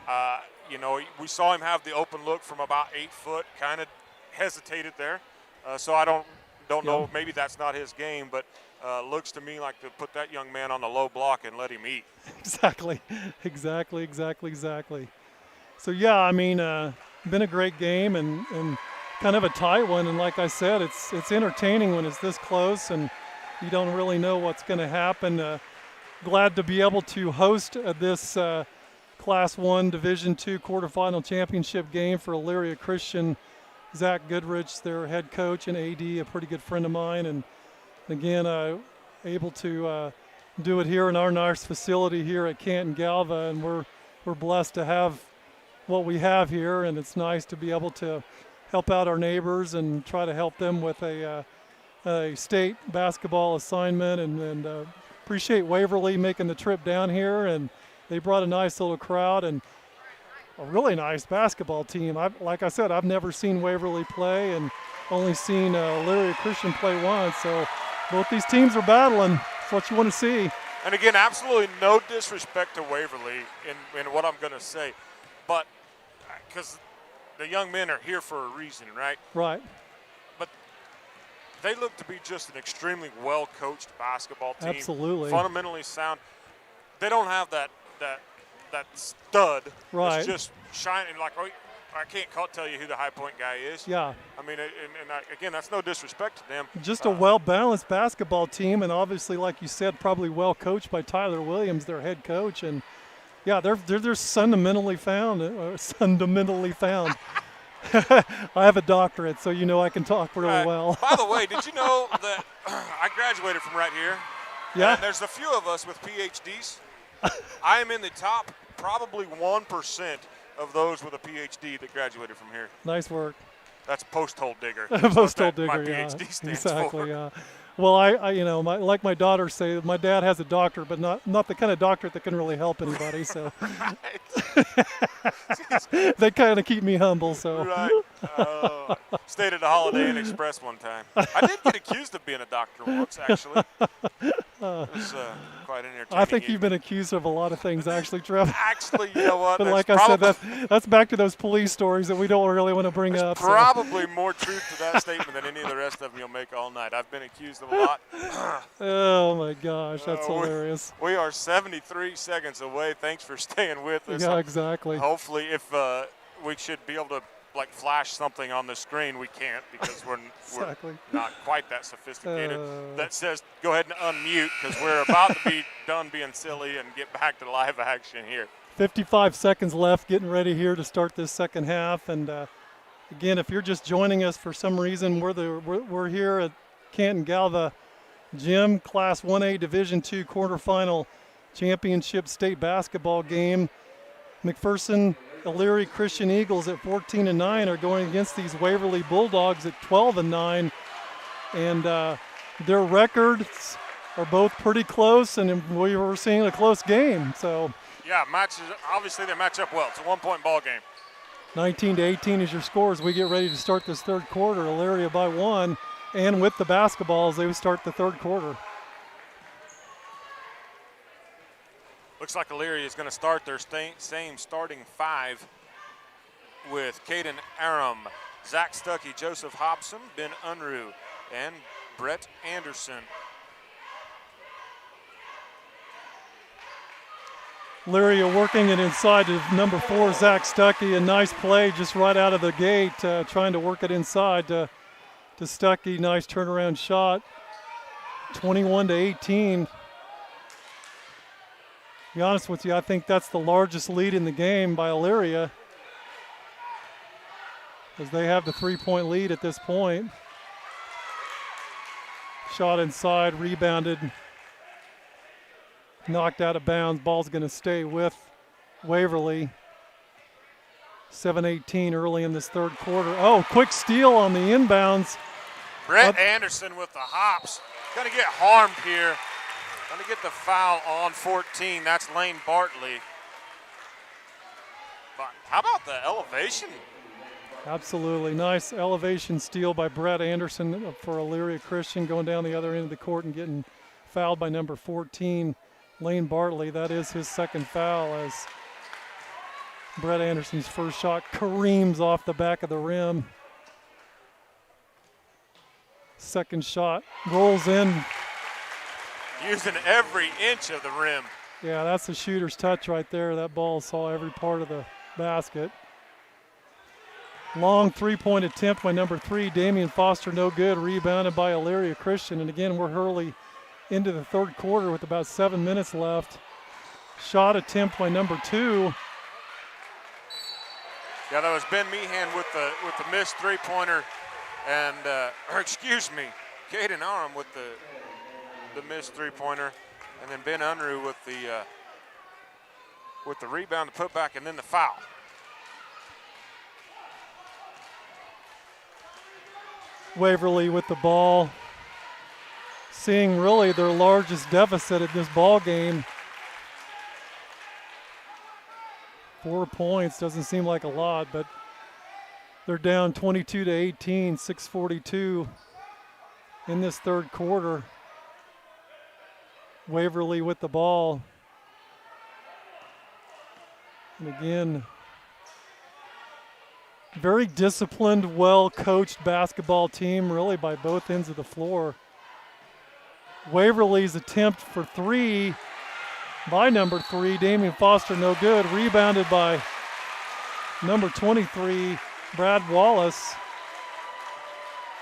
We saw him have the open look from about 8 foot, kind of hesitated there. So I don't know, maybe that's not his game, but looks to me like to put that young man on the low block and let him eat. Exactly. So yeah, I mean, been a great game and kind of a tight one. And like I said, it's entertaining when it's this close and you don't really know what's going to happen. Glad to be able to host this Class 1 Division II quarterfinal championship game for Elyria Christian. Zach Goodrich, their head coach and AD, a pretty good friend of mine, and again, able to do it here in our nice facility here at Canton-Galva, and we're blessed to have what we have here, and it's nice to be able to help out our neighbors and try to help them with a state basketball assignment, and appreciate Waverly making the trip down here, and they brought a nice little crowd and a really nice basketball team. Like I said, I've never seen Waverly play and only seen Elyria Christian play once. So both these teams are battling. That's what you want to see. And again, absolutely no disrespect to Waverly in what I'm going to say, but because the young men are here for a reason, right? Right. But they look to be just an extremely well-coached basketball team. Absolutely. Fundamentally sound. They don't have that stud Right. that's just shining like, I can't tell you who the high point guy is. Yeah. I mean, again, that's no disrespect to them. Just a well-balanced basketball team, and obviously, like you said, probably well coached by Tyler Williams, their head coach. And yeah, they're fundamentally found. I have a doctorate, so I can talk really well. By the way, did you know that I graduated from right here? Yeah. And there's a few of us with PhDs. I am in the top probably 1% of those with a PhD that graduated from here. Nice work. That's post-hole digger. Post-hole My digger, yeah. PhD stands Exactly, for. yeah. Well, like my daughter say, my dad has a doctorate, but not the kind of doctorate that can really help anybody. So they kind of keep me humble. So Right. Stayed at a Holiday Inn Express one time. I did get accused of being a doctor once, actually. was quite entertaining. I think you've been accused of a lot of things, actually, Trev. Actually, you know what? But That's like I said, that's back to those police stories that we don't really want to bring up. So. probably more truth to that statement than any of the rest of them you'll make all night. I've been accused of a lot. Oh, my gosh. That's hilarious. We are 73 seconds away. Thanks for staying with us. Yeah, exactly. Hopefully, if we should be able to flash something on the screen, we can't because we're not quite that sophisticated. That says go ahead and unmute because we're about to be done being silly and get back to live action here. 55 seconds left, getting ready here to start this second half. And again, if you're just joining us for some reason, we're here at Canton-Galva Gym, Class 1A Division II quarterfinal championship state basketball game. McPherson Elyria Christian Eagles at 14-9 are going against these Waverly Bulldogs at 12-9, and their records are both pretty close, and we were seeing a close game. So yeah, obviously they match up well. It's a 1-point ball game. 19-18 is your score as we get ready to start this third quarter. Elyria by 1, and with the basketballs, they start the third quarter. Looks like Elyria is going to start their same starting 5 with Caden Aram, Zach Stuckey, Joseph Hobson, Ben Unruh, and Brett Anderson. Elyria working it inside to number 4, Zach Stuckey. A nice play just right out of the gate, trying to work it inside to Stuckey. Nice turnaround shot, 21-18. To be honest with you, I think that's the largest lead in the game by Elyria, as they have the 3-point lead at this point. Shot inside, rebounded, knocked out of bounds. Ball's going to stay with Waverly. 7:18 early in this third quarter. Oh, quick steal on the inbounds. Brett Anderson with the hops. Going to get harmed here. Going to get the foul on 14. That's Lane Bartley. But how about the elevation? Absolutely. Nice elevation steal by Brett Anderson for Elyria Christian, going down the other end of the court and getting fouled by number 14, Lane Bartley. That is his second foul, as Brett Anderson's first shot careens off the back of the rim. Second shot rolls in. Using every inch of the rim. Yeah, that's the shooter's touch right there. That ball saw every part of the basket. Long three-point attempt by number 3, Damian Foster, no good. Rebounded by Elyria Christian. And again, we're early into the third quarter with about 7 minutes left. Shot attempt by number 2. Yeah, that was Ben Meehan with the missed three-pointer, and Caden Aram with the missed three-pointer, and then Ben Unruh with the rebound, the putback, and then the foul. Waverly with the ball, seeing really their largest deficit at this ball game. 4 points doesn't seem like a lot, but they're down 22-18, 6:42 in this third quarter. Waverly with the ball. And again, very disciplined, well-coached basketball team, really by both ends of the floor. Waverly's attempt for 3 by number 3, Damian Foster, no good. Rebounded by number 23, Brad Wallace.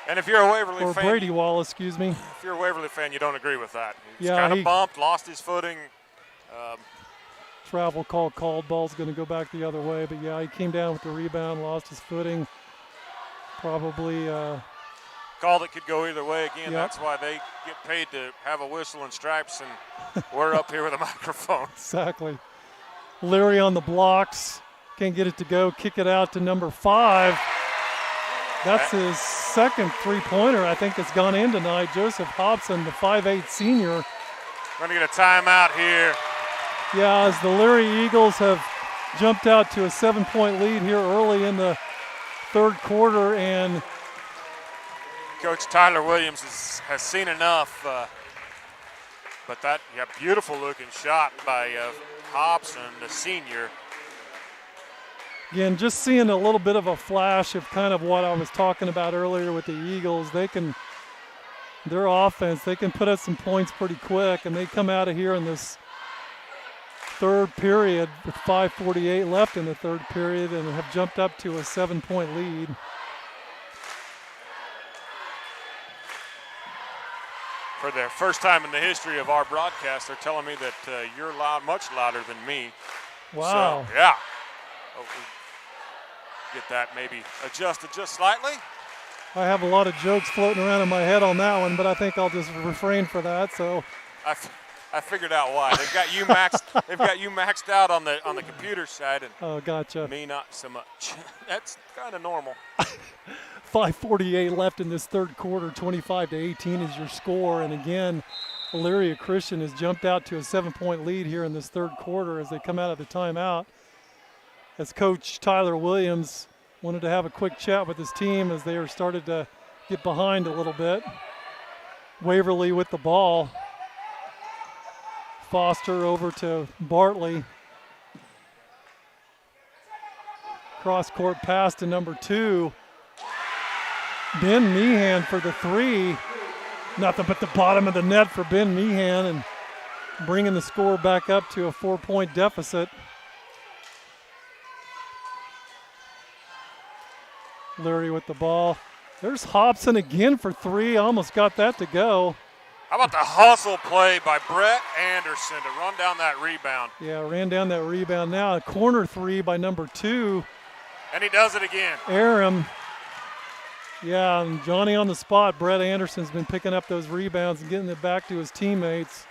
And if you're a Waverly or fan, Brady Wallace, excuse me. If you're a Waverly fan, you don't agree with that. He's Yeah, kind of bumped, lost his footing. Travel call called. Ball's going to go back the other way. But, yeah, he came down with the rebound, lost his footing. Probably call that could go either way. Again, Yep. That's why they get paid to have a whistle and stripes, and we're up here with a microphone. Exactly. Leary on the blocks. Can't get it to go. Kick it out to number 5. That's his second three-pointer, I think, that's gone in tonight. Joseph Hobson, the 5'8 senior. We're going to get a timeout here. Yeah, as the Leary Eagles have jumped out to a 7-point lead here early in the third quarter, and Coach Tyler Williams has seen enough. But that, yeah, beautiful looking shot by Hobson, the senior. Again, just seeing a little bit of a flash of kind of what I was talking about earlier with the Eagles. Their offense, they can put up some points pretty quick, and they come out of here in this third period with 5:48 left in the third period and have jumped up to a 7-point lead. For the first time in the history of our broadcast, they're telling me that you're loud, much louder than me. Wow. So, yeah. Hopefully get that maybe adjusted just slightly. I have a lot of jokes floating around in my head on that one, but I think I'll just refrain for that. So I figured out why. They've got you maxed. They've got you maxed out on the computer side, and gotcha. me not so much. That's kind of normal. 5:48 left in this third quarter. 25-18 is your score, and again, Elyria Christian has jumped out to a 7-point lead here in this third quarter as they come out of the timeout. As Coach Tyler Williams wanted to have a quick chat with his team as they are started to get behind a little bit. Waverly with the ball. Foster over to Bartley. Cross-court pass to number 2. Ben Meehan for the 3. Nothing but the bottom of the net for Ben Meehan, and bringing the score back up to a 4-point deficit. Leary with the ball. There's Hobson again for 3. Almost got that to go. How about the hustle play by Brett Anderson to run down that rebound? Yeah, ran down that rebound now. A corner 3 by number 2. And he does it again. Aram. Yeah, and Johnny on the spot. Brett Anderson's been picking up those rebounds and getting it back to his teammates.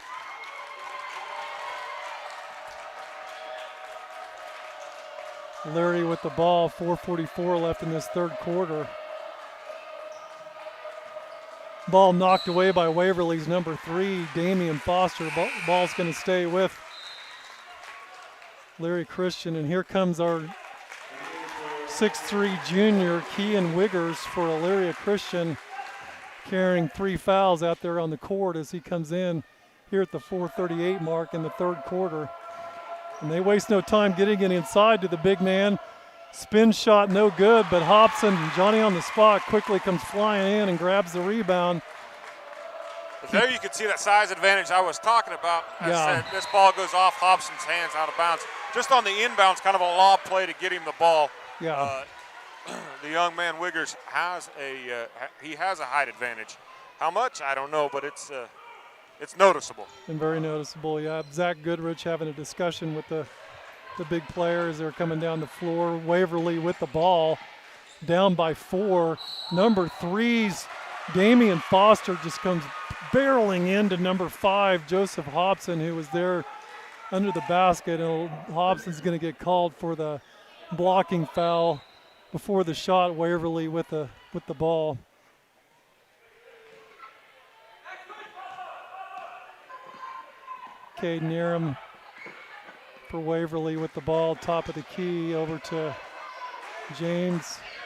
Leary with the ball. 4:44 left in this third quarter. Ball knocked away by Waverly's number 3, Damian Foster. Ball's going to stay with Larry Christian, and here comes our 6'3" junior, Kean Wiggers, for Elyria Christian, carrying 3 fouls out there on the court as he comes in here at the 4:38 mark in the third quarter. And they waste no time getting it inside to the big man. Spin shot no good, but Hobson, Johnny on the spot, quickly comes flying in and grabs the rebound. But there you can see that size advantage I was talking about. I Yeah. said this ball goes off Hobson's hands out of bounds. Just on the inbounds, kind of a lob play to get him the ball. Yeah. The young man Wiggers has he has a height advantage. How much? I don't know, but it's noticeable. And very noticeable, yeah. Zach Goodrich having a discussion with the big players. They're coming down the floor. Waverly with the ball, down by 4. Number 3's Damian Foster just comes barreling into number 5, Joseph Hobson, who was there under the basket. And Hobson's going to get called for the blocking foul before the shot. Waverly with the ball. Caden Aram for Waverly with the ball, top of the key, over to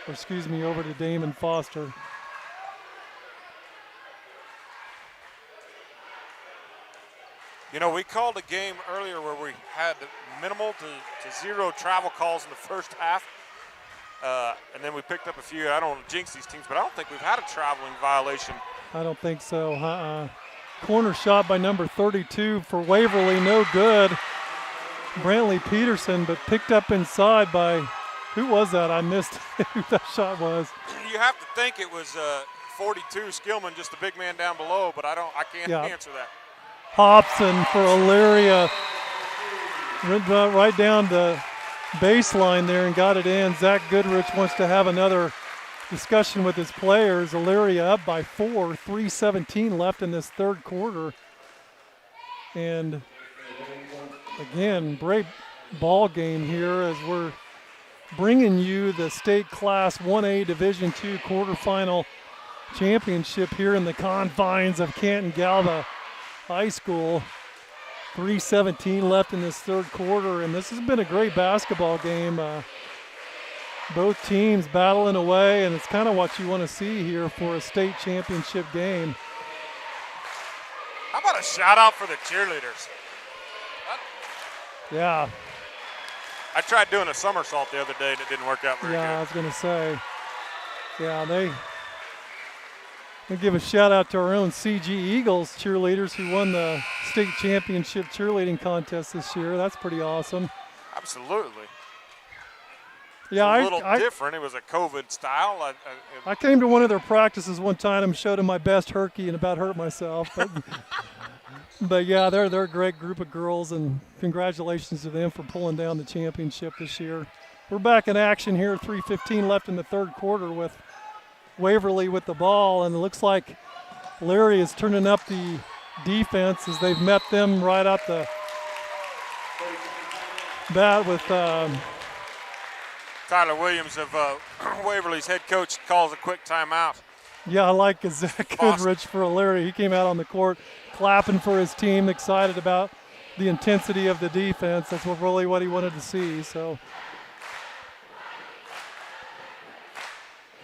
over to Damon Foster. You know, we called a game earlier where we had minimal to 0 travel calls in the first half. And then we picked up a few. I don't want to jinx these teams, but I don't think we've had a traveling violation. I don't think so. Corner shot by number 32 for Waverly, no good. Brantley Peterson, but picked up inside by, who was that? I missed who that shot was. You have to think it was 42 Skillman, just the big man down below, but I can't answer that. Hobson for Elyria. Went right down the baseline there and got it in. Zach Goodrich wants to have another discussion with his players. Elyria up by 4, 3:17 left in this third quarter. And again, great ball game here as we're bringing you the state class 1A Division II quarterfinal championship here in the confines of Canton-Galva High School. 3:17 left in this third quarter, and this has been a great basketball game. Both teams battling away, and it's kind of what you want to see here for a state championship game. How about about a shout out for the cheerleaders? Yeah. I tried doing a somersault the other day and it didn't work out very Yeah, I good. was going to say. Yeah, we give a shout out to our own CG Eagles cheerleaders who won the state championship cheerleading contest this year. That's pretty awesome. Absolutely. Yeah, It's a little different. It was a COVID style. I came to one of their practices one time and showed them my best herky and about hurt myself. But yeah, they're a great group of girls, and congratulations to them for pulling down the championship this year. We're back in action here, 3:15 left in the third quarter with Waverly with the ball, and it looks like Larry is turning up the defense as they've met them right out the bat with Tyler Williams of Waverly's head coach calls a quick timeout. Yeah, I like Zach Goodrich for Larry. He came out on the court clapping for his team, excited about the intensity of the defense. That's really what he wanted to see. So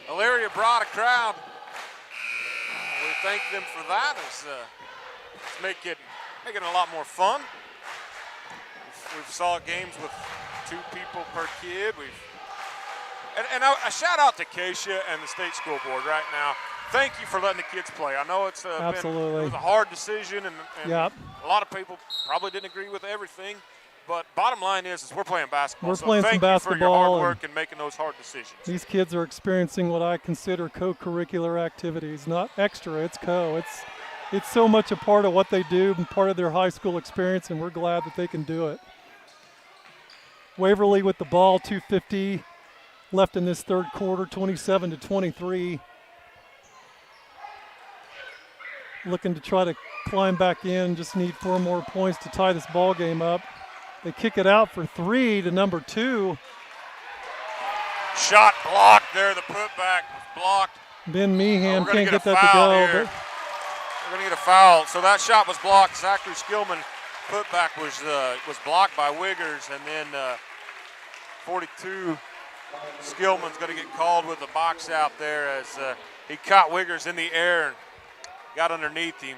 Elyria brought a crowd. We thank them for that. It's making it a lot more fun. We've saw games with 2 people per kid. And a shout out to Keisha and the state school board right now. Thank you for letting the kids play. I know it was a hard decision, and yep. A lot of people probably didn't agree with everything. But bottom line is we're playing basketball. We're playing some basketball. Thank you for your hard work and making those hard decisions. These kids are experiencing what I consider co-curricular activities, not extra. It's co. It's so much a part of what they do and part of their high school experience, and we're glad that they can do it. Waverly with the ball, 2:50 left in this third quarter, 27-23. Looking to try to climb back in, just need 4 more points to tie this ball game up. They kick it out for 3 to number 2. Shot blocked there. The putback was blocked. Ben Meehan can't get that to go. But we're going to get a foul. So that shot was blocked. Zachary Skillman putback was blocked by Wiggers, and then 42 Skillman's going to get called with a box out there as he caught Wiggers in the air and got underneath him.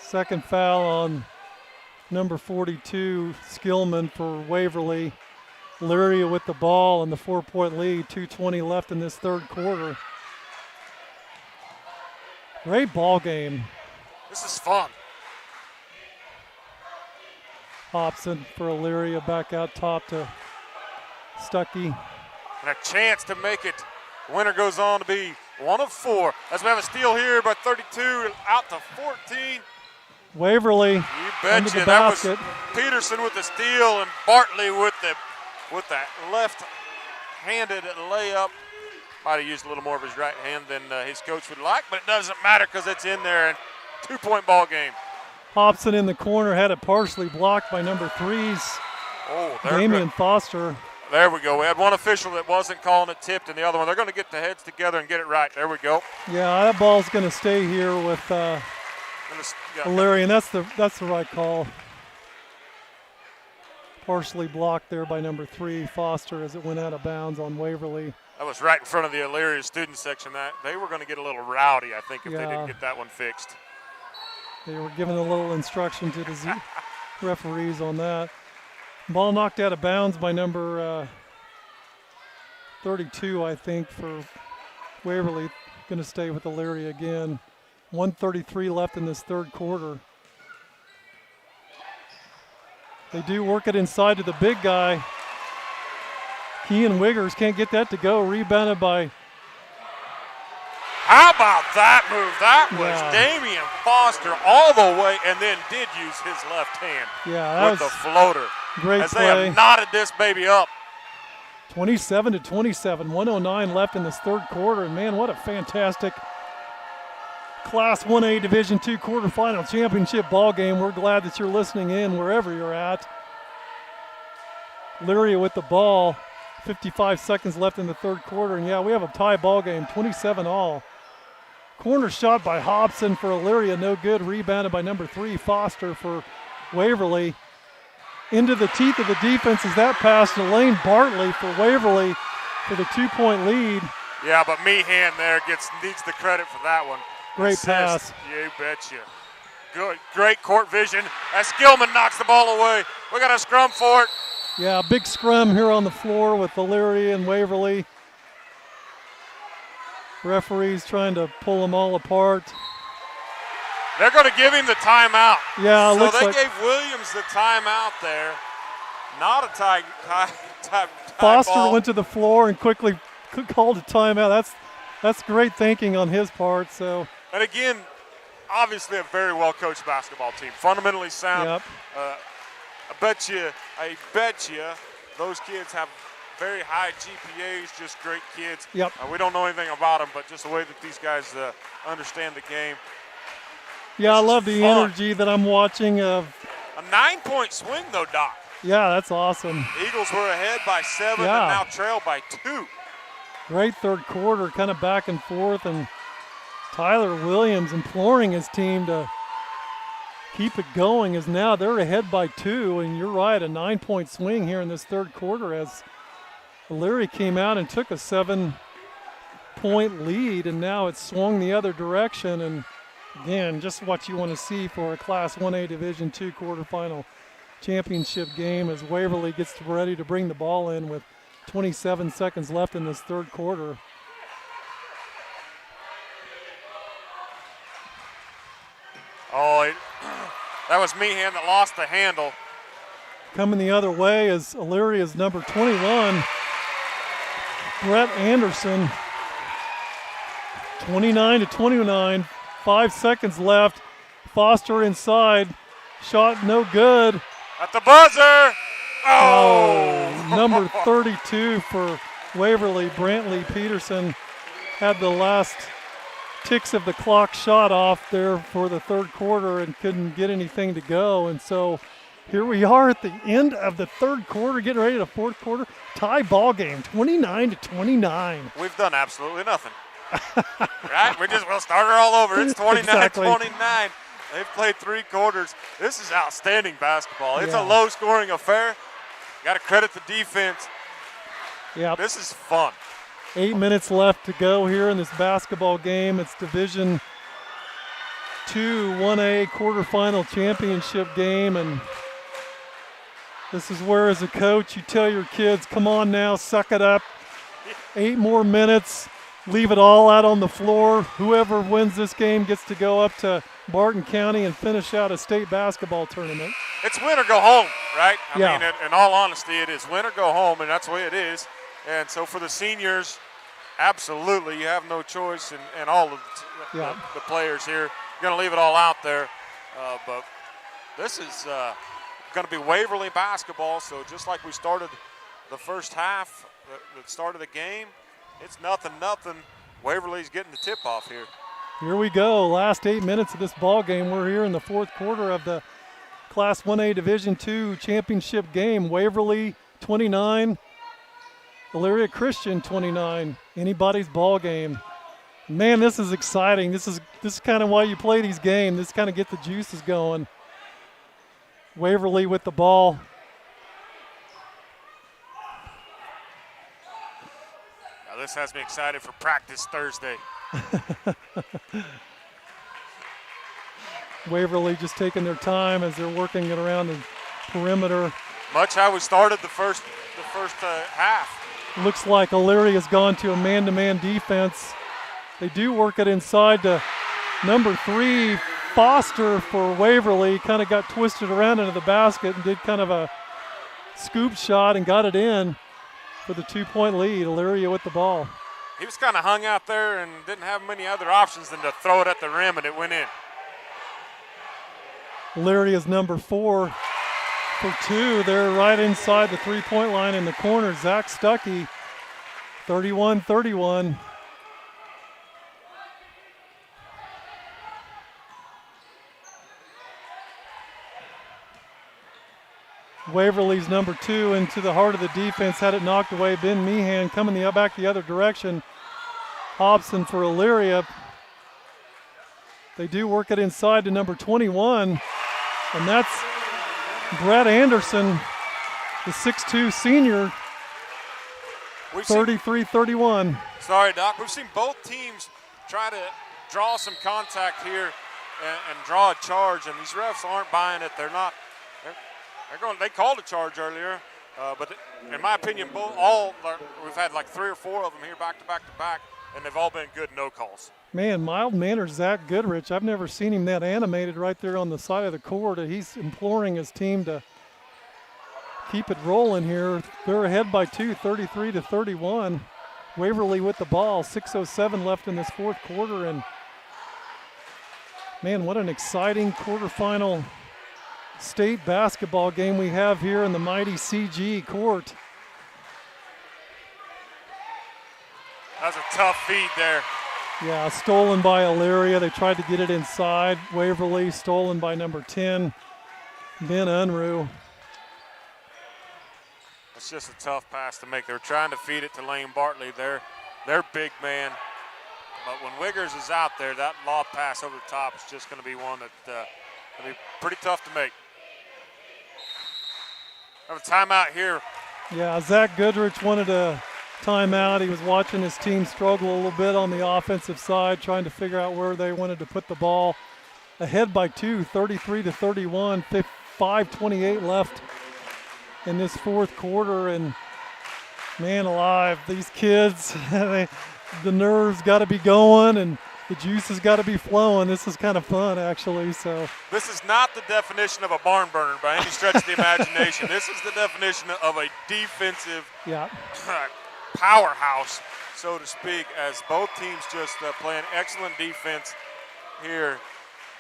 Second foul on number 42, Skillman for Waverly. Elyria with the ball and the 4-point lead, 2:20 left in this third quarter. Great ball game. This is fun. Hobson for Elyria, back out top to Stuckey. And a chance to make it. The winner goes on to be 1 of 4. As we have a steal here by 32 out to 14. Waverly You under the betcha. That basket. was Peterson with the steal and Bartley with the left-handed layup. Might have used a little more of his right hand than his coach would like, but it doesn't matter because it's in there. And 2-point ball game. Hobson in the corner had it partially blocked by number 3's Damian Foster. There we go. We had one official that wasn't calling it tipped, and the other one. They're going to get the heads together and get it right. There we go. Yeah, that ball's going to stay here with Elyria, and that's the right call. Partially blocked there by number 3, Foster, as it went out of bounds on Waverly. That was right in front of the Elyria student section. That they were going to get a little rowdy, I think, if they didn't get that one fixed. They were giving a little instruction to the referees on that. Ball knocked out of bounds by number 32, I think, for Waverly. Going to stay with Elyria again. 1:33 left in this third quarter. They do work it inside to the big guy. Kean Wiggers can't get that to go. Rebounded by... How about that move? That was Damian Foster all the way, and then did use his left hand with the floater. Great as play. They have knotted this baby up. 27-27, 1:09 left in this third quarter. And man, what a fantastic Class 1A Division II quarterfinal championship ball game. We're glad that you're listening in wherever you're at. Elyria with the ball, 55 seconds left in the third quarter. And yeah, we have a tie ball game, 27-all. Corner shot by Hobson for Elyria, no good. Rebounded by number 3, Foster for Waverly. Into the teeth of the defense is that pass to Lane Bartley for Waverly for the 2-point lead. Yeah, but Meehan there needs the credit for that one. Great pass. You betcha. Good, great court vision as Gilman knocks the ball away. We got a scrum for it. Yeah, big scrum here on the floor with Elyria and Waverly. Referees trying to pull them all apart. They're going to give him the timeout. Yeah, so looks they like gave Williams the timeout there. Not a tie Foster ball. went to the floor and quickly called a timeout. That's great thinking on his part. So. And again, obviously a very well coached basketball team, fundamentally sound. Yep. I bet you, those kids have very high GPAs, just great kids. Yep. We don't know anything about them, but just the way that these guys understand the game. Yeah, I love the fun. energy that I'm watching of. A 9-point swing, though, Doc. Yeah, that's awesome. Eagles were ahead by 7 Yeah. and now trail by 2. Great third quarter, kind of back and forth, and Tyler Williams imploring his team to keep it going as now they're ahead by 2, and you're right, a 9-point swing here in this third quarter as Elyria came out and took a 7-point lead, and now it's swung the other direction. And again, just what you want to see for a Class 1A Division II quarterfinal championship game as Waverly gets ready to bring the ball in with 27 seconds left in this third quarter. Oh, that was Meehan that lost the handle. Coming the other way is Illyria's number 21, Brett Anderson. 29-29, 5 seconds left. Foster inside, shot no good. At the buzzer. Oh! Number 32 for Waverly, Brantley Peterson, had the last ticks of the clock shot off there for the third quarter and couldn't get anything to go. And so here we are at the end of the third quarter, getting ready to fourth quarter. Tie ball game, 29-29. We've done absolutely nothing. Right? We'll start her all over. It's 29-29. Exactly. They've played 3 quarters. This is outstanding basketball. It's Yeah. a low-scoring affair. Got to credit the defense. Yeah. This is fun. 8 minutes left to go here in this basketball game. It's Division II 1A quarterfinal championship game, and this is where, as a coach, you tell your kids, come on now, suck it up. 8 more minutes, leave it all out on the floor. Whoever wins this game gets to go up to Barton County and finish out a state basketball tournament. It's win or go home, right? I Yeah. mean, in all honesty, it is win or go home, and that's the way it is. And so for the seniors, absolutely, you have no choice, and all of the players here going to leave it all out there. But this is going to be Waverly basketball, so just like we started the first half, the start of the game, it's 0-0. Waverly's getting the tip-off here. Here we go, last 8 minutes of this ball game. We're here in the fourth quarter of the Class 1A Division II championship game. Waverly 29, Elyria Christian 29. Anybody's ball game. Man, this is exciting. This is kind of why you play these games. This kind of get the juices going. Waverly with the ball. Now this has me excited for practice Thursday. Waverly just taking their time as they're working it around the perimeter. Much how we started the first half. Looks like Elyria has gone to a man-to-man defense. They do work it inside to number 3, Foster for Waverly. Kind of got twisted around into the basket and did kind of a scoop shot and got it in for the 2-point lead. Elyria with the ball. He was kind of hung out there and didn't have many other options than to throw it at the rim, and it went in. Elyria's number 4 for 2. They're right inside the 3-point line in the corner. Zach Stuckey, 31-31. Waverly's number 2 into the heart of the defense, had it knocked away. Ben Meehan coming back the other direction. Hobson for Elyria. They do work it inside to number 21, and that's Brett Anderson, the 6'2 senior, 33-31. Sorry, Doc. We've seen both teams try to draw some contact here and draw a charge, and these refs aren't buying it. They're not. They're going. They called a charge earlier, but in my opinion, we've had like 3 or 4 of them here back to back to back, and they've all been good no calls. Man, mild-mannered Zach Goodrich. I've never seen him that animated right there on the side of the court. He's imploring his team to keep it rolling here. They're ahead by 2, 33-31. Waverly with the ball, 6:07 left in this fourth quarter, and man, what an exciting quarterfinal state basketball game we have here in the mighty CG court. That's a tough feed there. Yeah, stolen by Elyria. They tried to get it inside. Waverly stolen by number 10, Ben Unruh. It's just a tough pass to make. They're trying to feed it to Lane Bartley. They're big man. But when Wiggers is out there, that lob pass over the top is just going to be one that will be pretty tough to make. Have a timeout here. Yeah, Zach Goodrich wanted a timeout. He was watching his team struggle a little bit on the offensive side, trying to figure out where they wanted to put the ball. Ahead by 2, 33-31, 5:28 left in this fourth quarter, and man alive, these kids, the nerves got to be going and the juice has got to be flowing. This is kind of fun, actually. So this is not the definition of a barn burner by any stretch of the imagination. This is the definition of a defensive powerhouse, so to speak, as both teams just playing excellent defense here.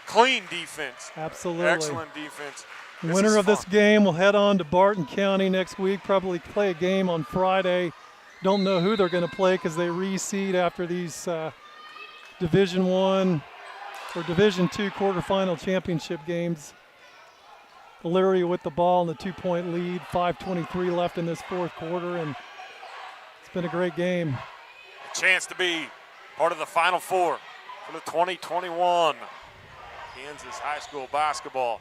Clean defense. Absolutely. Excellent defense. Winner of this game will head on to Barton County next week, probably play a game on Friday. Don't know who they're going to play because they reseed after these Division I or Division II quarterfinal championship games. Elyria with the ball in the 2-point lead, 5:23 left in this fourth quarter, and it's been a great game. A chance to be part of the Final Four for the 2021 Kansas High School basketball.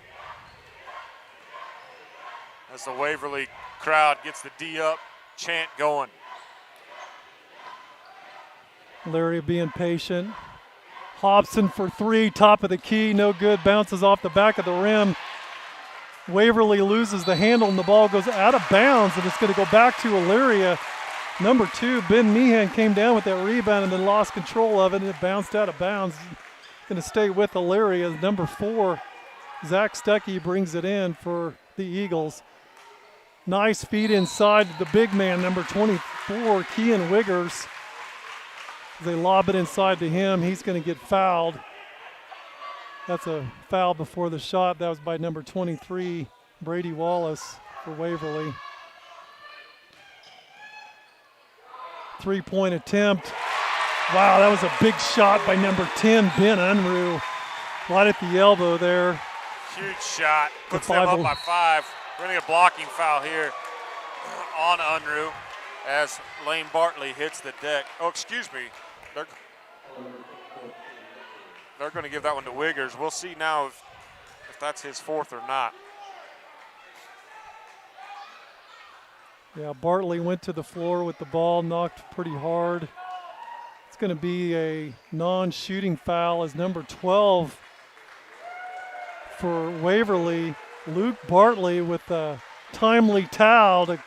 As the Waverly crowd gets the D up chant going. Elyria being patient. Hobson for 3, top of the key, no good, bounces off the back of the rim. Waverly loses the handle and the ball goes out of bounds, and it's going to go back to Elyria. Number 2, Ben Meehan came down with that rebound and then lost control of it, and it bounced out of bounds. Going to stay with Elyria. Number 4, Zach Stuckey brings it in for the Eagles. Nice feed inside the big man, number 24, Kean Wiggers. They lob it inside to him. He's going to get fouled. That's a foul before the shot. That was by number 23, Brady Wallace for Waverly. 3-point attempt. Wow, that was a big shot by number 10, Ben Unruh. Right at the elbow there. Huge shot. Puts them up by 5. We're going to get a blocking foul here on Unruh as Lane Bartley hits the deck. Oh, excuse me. They're going to give that one to Wiggers. We'll see now if that's his 4th or not. Yeah, Bartley went to the floor with the ball, knocked pretty hard. It's going to be a non-shooting foul as number 12 for Waverly, Luke Bartley, with a timely towel to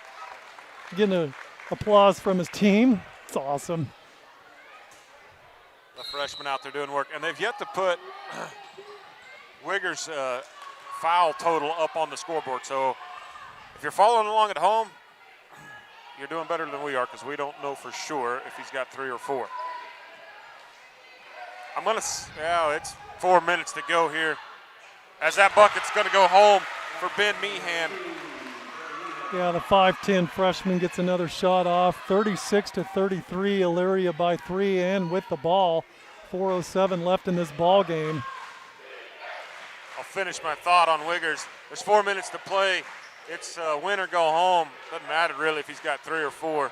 get an applause from his team. It's awesome. The freshman out there doing work. And they've yet to put Wiggers' foul total up on the scoreboard. So if you're following along at home, you're doing better than we are because we don't know for sure if he's got 3 or 4. It's 4 minutes to go here as that bucket's going to go home for Ben Meehan. Yeah, the 5'10 freshman gets another shot off. 36-33, Elyria by 3 and with the ball. 4:07 left in this ball game. I'll finish my thought on Wiggers. There's 4 minutes to play. It's win or go home. Doesn't matter really if he's got 3 or 4.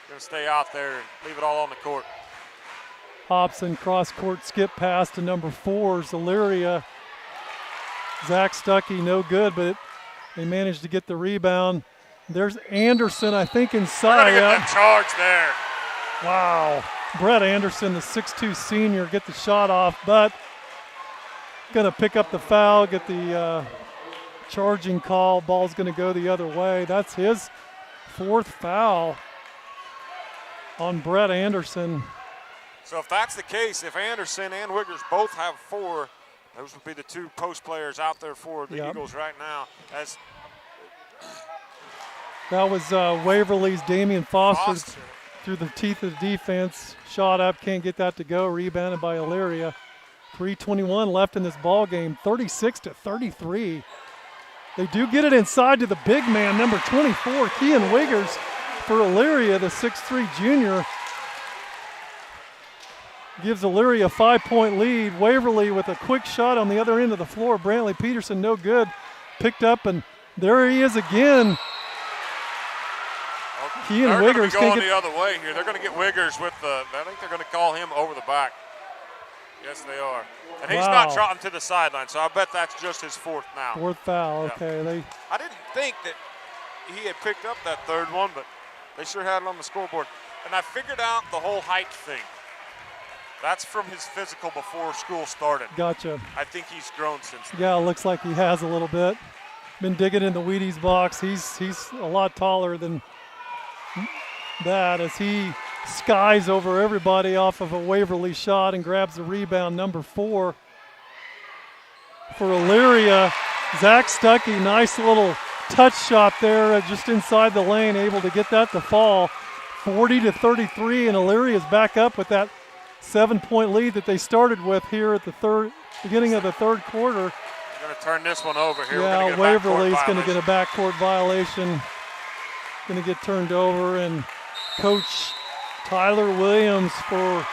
Going to stay out there and leave it all on the court. Hobson cross-court skip pass to number 4's Elyria. Zach Stuckey, no good, but they managed to get the rebound. There's Anderson, I think, inside. Get that charge there. Wow. Brett Anderson, the 6'2 senior, get the shot off, but going to pick up the foul, get the charging call. Ball's going to go the other way. That's his 4th foul on Brett Anderson. So if that's the case, if Anderson and Wiggers both have 4, those would be the 2 post players out there for the Eagles right now. As that was Waverly's Damian Foster through the teeth of the defense. Shot up, can't get that to go. Rebounded by Elyria. 3:21 left in this ball game. 36-33. They do get it inside to the big man, number 24, Kean Wiggers for Elyria, the 6'3 junior. Gives Elyria a 5-point lead. Waverly with a quick shot on the other end of the floor. Brantley Peterson, no good. Picked up, and there he is again. Kean Wiggers going the other way here. They're going to get Wiggers with the, I think they're going to call him over the back. Yes, they are. And he's not trotting to the sideline, so I bet that's just his 4th now. 4th foul, okay. I didn't think that he had picked up that 3rd one, but they sure had it on the scoreboard. And I figured out the whole height thing. That's from his physical before school started. Gotcha. I think he's grown since then. Yeah, looks like he has a little bit. Been digging in the Wheaties box. He's a lot taller than that as he skies over everybody off of a Waverly shot and grabs the rebound, number 4. For Elyria, Zach Stuckey, nice little touch shot there just inside the lane, able to get that to fall. 40-33, and Elyria's back up with that 7-point lead that they started with here at the beginning of the 3rd quarter. We're going to turn this one over here. Yeah, Waverly's going to get a backcourt violation. Going to get turned over, and Coach Tyler Williams for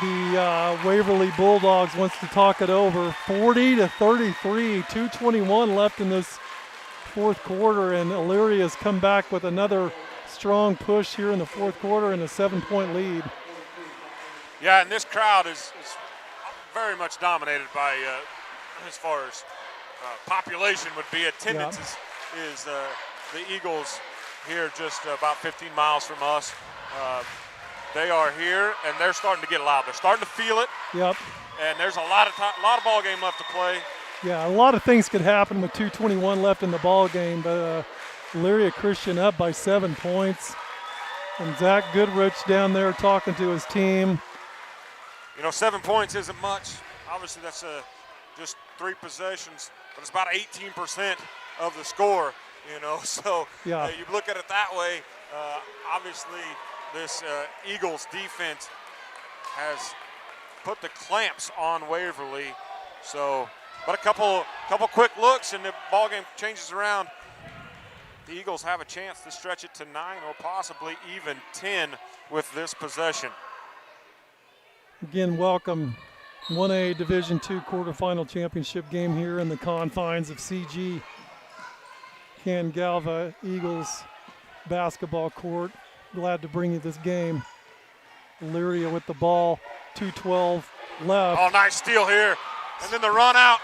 the Waverly Bulldogs wants to talk it over. 40-33, 2:21 left in this 4th quarter, and Elyria's come back with another strong push here in the 4th quarter and a 7-point lead. Yeah, and this crowd is very much dominated by, as far as population would be, attendance is the Eagles here just about 15 miles from us. They are here, and they're starting to get loud. They're starting to feel it. Yep. And there's a lot of ball game left to play. Yeah, a lot of things could happen with 2:21 left in the ball game, but Elyria Christian up by 7 points. And Zach Goodrich down there talking to his team. 7 points isn't much. Obviously, that's just 3 possessions, but it's about 18% of the score, So yeah. You look at it that way, obviously this Eagles defense has put the clamps on Waverly. So, but a couple quick looks and the ball game changes around. The Eagles have a chance to stretch it to 9 or possibly even 10 with this possession. Again, welcome 1A Division II quarterfinal championship game here in the confines of CG. Canton-Galva Eagles basketball court. Glad to bring you this game. Elyria with the ball, 2:12 left. Oh, nice steal here. And then the run out.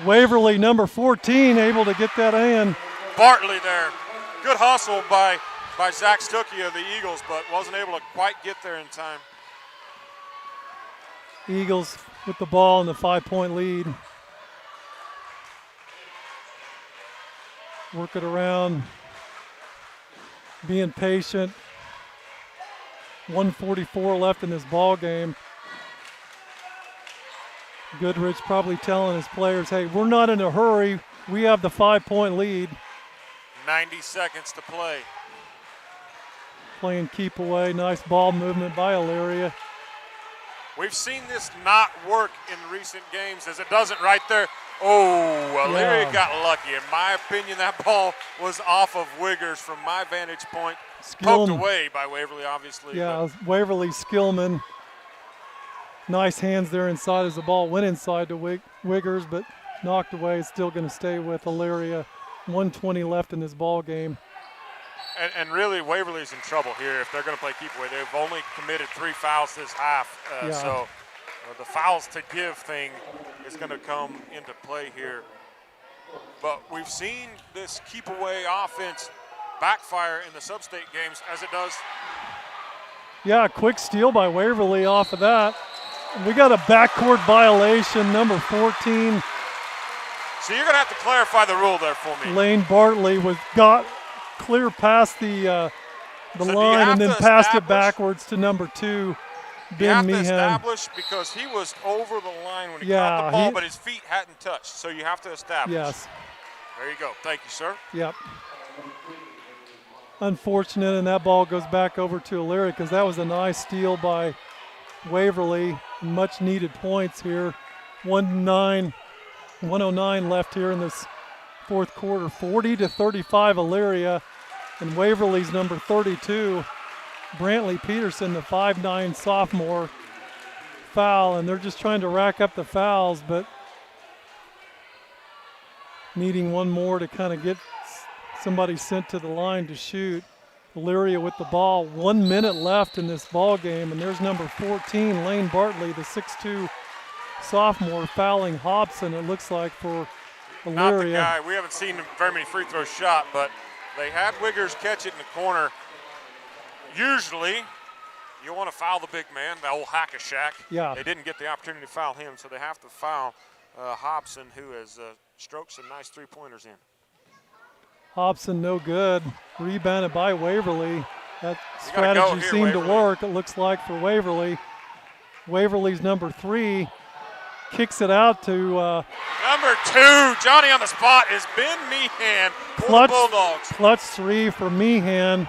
Waverly, number 14, able to get that in. Bartley there. Good hustle by Zach Stuckey of the Eagles, but wasn't able to quite get there in time. Eagles with the ball in the 5-point lead. Work it around, being patient. 1:44 left in this ball game. Goodrich probably telling his players, hey, we're not in a hurry. We have the 5-point lead. 90 seconds to play. Playing keep away. Nice ball movement by Elyria. We've seen this not work in recent games as it doesn't right there. Oh, Elyria got lucky. In my opinion, that ball was off of Wiggers from my vantage point. Poked away by Waverly, obviously. Yeah, Waverly Skillman. Nice hands there inside as the ball went inside to Wiggers, but knocked away. It's still going to stay with Elyria. 1:20 left in this ball game. And really, Waverly's in trouble here if they're going to play keep away. They've only committed 3 fouls this half. So the fouls to give thing is going to come into play here. But we've seen this keep away offense backfire in the sub-state games as it does. Yeah, quick steal by Waverly off of that. We got a backcourt violation, number 14. So you're going to have to clarify the rule there for me. Lane Bartley got clear past the line and then passed it backwards to number 2, Ben Meehan. You have to establish because he was over the line when he caught the ball, but his feet hadn't touched. So you have to establish. Yes. There you go. Thank you, sir. Yep. Unfortunate, and that ball goes back over to Elyria because that was a nice steal by Waverly. Much needed points here. 109 left here in this fourth quarter. 40-35 Elyria, and Waverly's number 32, Brantley Peterson, the 5'9" sophomore, foul, and they're just trying to rack up the fouls, but needing one more to kind of get somebody sent to the line to shoot. Elyria with the ball. 1 minute left in this ball game, and there's number 14, Lane Bartley, the 6'2" sophomore, fouling Hobson, it looks like, for Elyria. Not the guy. We haven't seen very many free throws shot, but they had Wiggers catch it in the corner. Usually, you want to foul the big man, the old hack-a-shack. Yeah. They didn't get the opportunity to foul him, so they have to foul Hobson, who has stroked some nice three-pointers in. Hobson no good. Rebounded by Waverly. That strategy seemed to work, it looks like, for Waverly. Waverly's number 3 kicks it out to number 2, Johnny on the spot, is Ben Meehan for the Bulldogs. Clutch 3 for Meehan.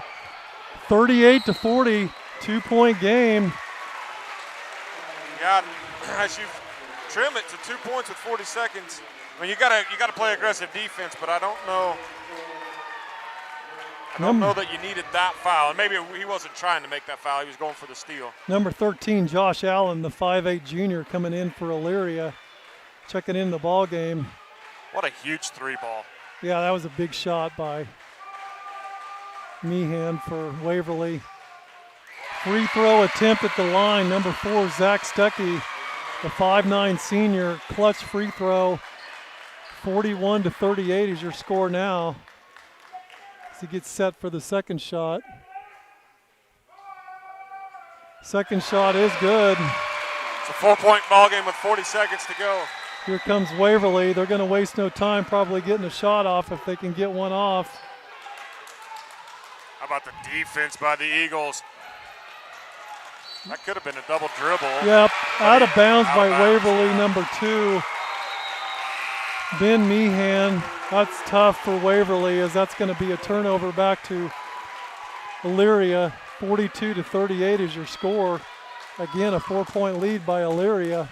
38-40, 2-point game. Yeah, as you trim it to 2 points with 40 seconds, I mean, you gotta play aggressive defense, but I don't know that you needed that foul. And maybe he wasn't trying to make that foul. He was going for the steal. Number 13, Josh Allen, the 5'8" junior, coming in for Elyria, checking in the ball game. What a huge 3 ball. Yeah, that was a big shot by Meehan for Waverly. Free throw attempt at the line. Number 4, Zach Stuckey, the 5'9" senior, clutch free throw. 41-38 is your score now. He gets set for the second shot. Second shot is good. It's a 4-point ball game with 40 seconds to go. Here comes Waverly. They're going to waste no time probably getting a shot off if they can get one off. How about the defense by the Eagles? That could have been a double dribble. Yep, out of bounds by Waverly, number 2. Ben Meehan. That's tough for Waverly, as that's going to be a turnover back to Elyria. 42-38 is your score. Again, a 4-point lead by Elyria.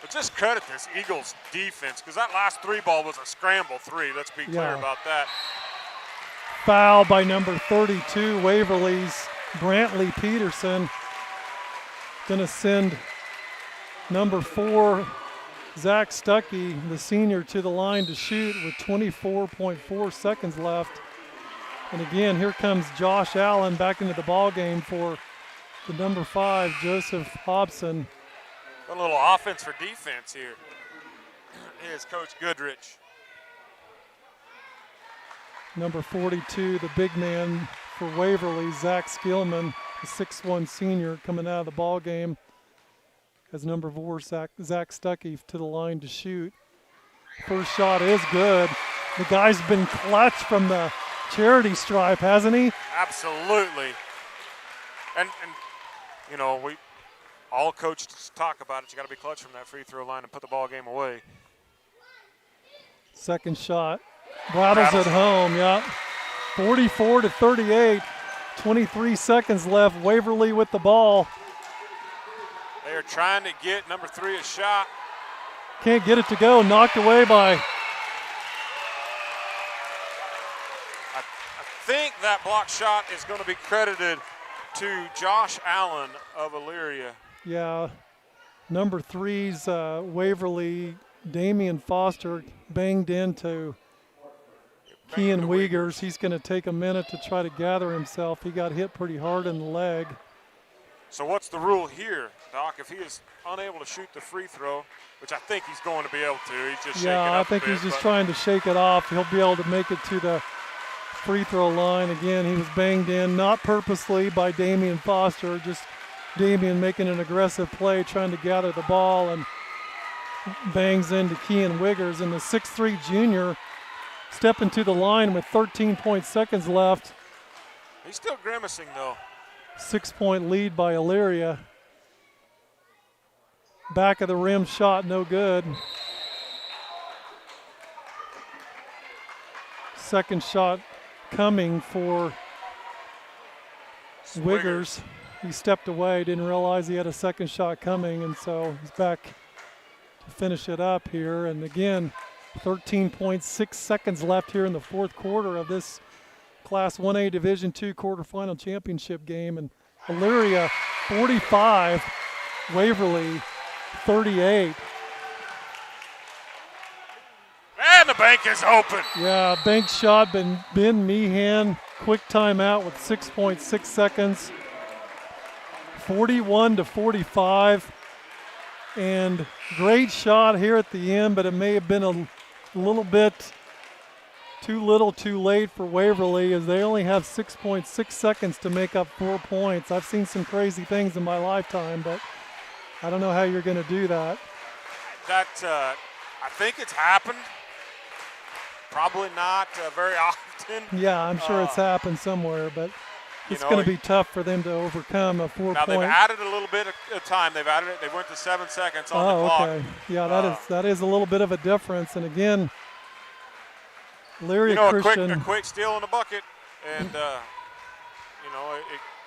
But just credit this Eagles defense, because that last 3 ball was a scramble 3. Let's be clear about that. Foul by number 32, Waverly's Brantley Peterson. Going to send number 4, Zach Stuckey, the senior, to the line to shoot with 24.4 seconds left. And again, here comes Josh Allen back into the ball game for the number 5, Joseph Hobson. A little offense for defense here. Here's Coach Goodrich. Number 42, the big man for Waverly, Zach Skillman, the 6'1" senior, coming out of the ball game. As number 4, Zach Stuckey, to the line to shoot. First shot is good. The guy's been clutch from the charity stripe, hasn't he? Absolutely. And you know, all coaches talk about it. You got to be clutch from that free throw line and put the ball game away. Second shot. Rattles at home, yeah. 44-38. 23 seconds left. Waverly with the ball. They are trying to get number 3 a shot. Can't get it to go. Knocked away by. I think that block shot is going to be credited to Josh Allen of Elyria. Yeah. Number 3's Waverly, Damian Foster, banged into Kean Wiegers. He's going to take a minute to try to gather himself. He got hit pretty hard in the leg. So what's the rule here, Doc? If he is unable to shoot the free throw, which I think he's going to be able to, he's just shaking it up I think he's just trying to shake it off. He'll be able to make it to the free throw line. Again, he was banged in, not purposely by Damian Foster, just Damian making an aggressive play, trying to gather the ball, and bangs into Kean Wiggers. And the 6'3" junior stepping to the line with 13 seconds left. He's still grimacing, though. 6-point lead by Elyria. Back of the rim shot, no good. Second shot coming for Wiggers. He stepped away, didn't realize he had a second shot coming, and so he's back to finish it up here. And again, 13.6 seconds left here in the fourth quarter of this Class 1A Division II quarterfinal championship game. And Elyria 45, Waverly 38. And the bank is open. Yeah, bank shot, Ben Meehan, quick timeout with 6.6 seconds. 41-45. And great shot here at the end, but it may have been a little bit too little too late for Waverly, as they only have 6.6 seconds to make up 4 points. I've seen some crazy things in my lifetime, but I don't know how you're going to do that. I think it's happened. Probably not very often. Yeah, I'm sure it's happened somewhere, but it's going to be tough for them to overcome a 4-point. Now they've added a little bit of time. They've added it. They went to 7 seconds on the clock. Okay. Yeah, that is a little bit of a difference. And again, Elyria Christian. A quick steal in the bucket, and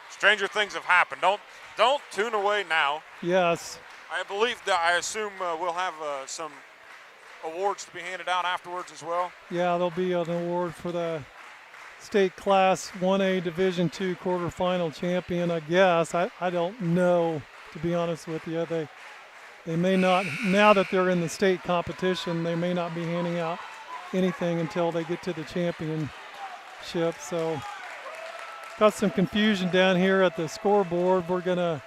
stranger things have happened. Don't tune away now. Yes. I assume we'll have some awards to be handed out afterwards as well. Yeah, there'll be an award for the state Class 1A Division II quarterfinal champion, I guess. I don't know, to be honest with you. They may not, now that they're in the state competition, they may not be handing out anything until they get to the championship. So got some confusion down here at the scoreboard. We're going to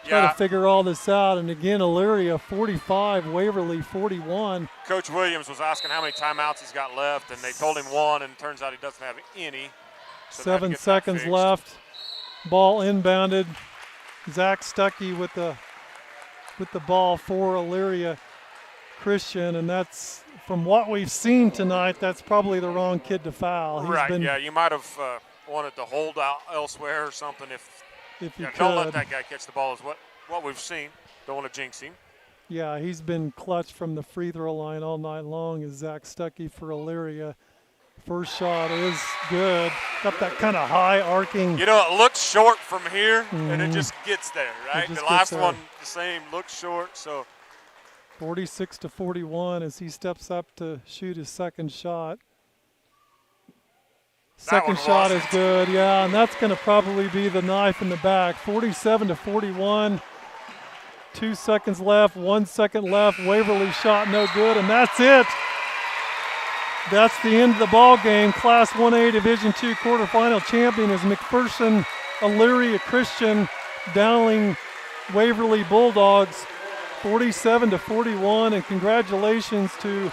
try to figure all this out. And again, Elyria 45, Waverly 41. Coach Williams was asking how many timeouts he's got left, and they told him 1, and it turns out he doesn't have any. So 7 seconds left. Ball inbounded. Zach Stuckey with the ball for Elyria Christian, and that's, from what we've seen tonight, that's probably the wrong kid to foul. You might have wanted to hold out elsewhere or something if you could. Don't let that guy catch the ball is what we've seen. Don't want to jinx him. Yeah, he's been clutch from the free throw line all night long, is Zach Stuckey for Elyria. First shot is good. Got that kind of high arcing. It looks short from here, and it just gets there, right? The last one, the same, looks short. So 46-41 as he steps up to shoot his second shot. Second shot is good, yeah, and that's going to probably be the knife in the back. 47-41. 2 seconds left, 1 second left. Waverly shot no good, and that's it. That's the end of the ball game. Class 1A Division II quarterfinal champion is McPherson Elyria Christian downing Waverly Bulldogs 47-41. And congratulations to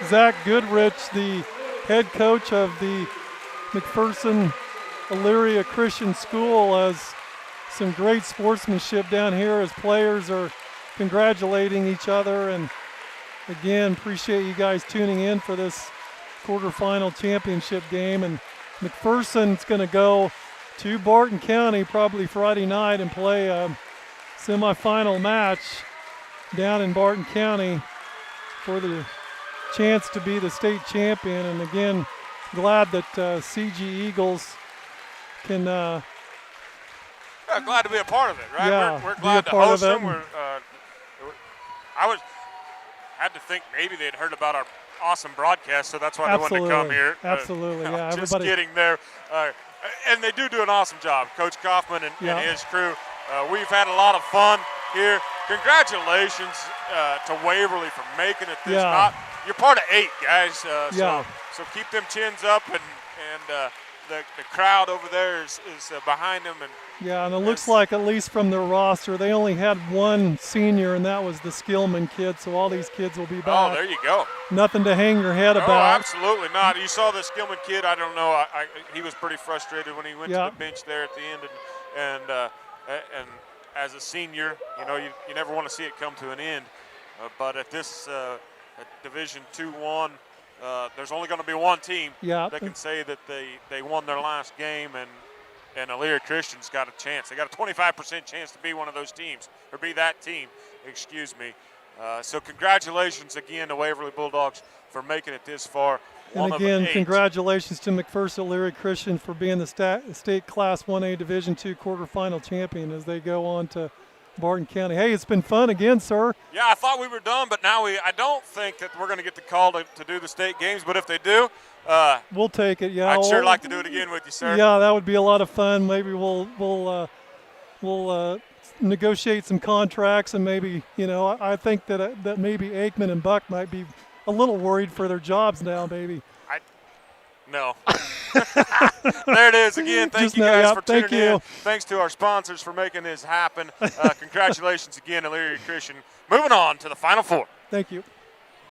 Zach Goodrich, the head coach of the McPherson Elyria Christian School, as some great sportsmanship down here as players are congratulating each other. And again, appreciate you guys tuning in for this quarterfinal championship game. And McPherson's going to go to Barton County probably Friday night and play a semifinal match down in Barton County for the chance to be the state champion. And again, glad that CG Eagles can glad to be a part of it, right? Yeah, we're glad to host them. I had to think maybe they'd heard about our awesome broadcast, so that's why they wanted to come here. Absolutely, yeah. Just kidding there. And they do an awesome job, Coach Kaufman and his crew. We've had a lot of fun here. Congratulations to Waverly for making it this. You're part of 8, guys. So keep them chins up, and the crowd over there is behind them. And it looks like, at least from their roster, they only had one senior, and that was the Skillman kid. So all these kids will be back. Oh, there you go. Nothing to hang your head about. No, absolutely not. You saw the Skillman kid. I don't know. He was pretty frustrated when he went to the bench there at the end, and as a senior, you know, you never want to see it come to an end. But at this at Division II-1, there's only going to be one team that can say that they won their last game, and Elyria Christian's got a chance. They got a 25% chance to be one of those teams, or be that team, excuse me. So congratulations again to Waverly Bulldogs for making it this far. And again, congratulations to McPherson Elyria Christian for being the state Class 1A Division II quarterfinal champion as they go on to Barton County. Hey, it's been fun again, sir. Yeah, I thought we were done, but now I don't think that we're going to get the call to do the state games, but if they do, we'll take it. Yeah, I'd sure like to do it again with you, sir. Yeah, that would be a lot of fun. Maybe we'll negotiate some contracts, and maybe, you know, I think that maybe Aikman and Buck might be a little worried for their jobs now, maybe. No. There it is again. Thank you guys for tuning in. Thanks to our sponsors for making this happen. Congratulations again, Elyria Christian. Moving on to the Final Four. Thank you.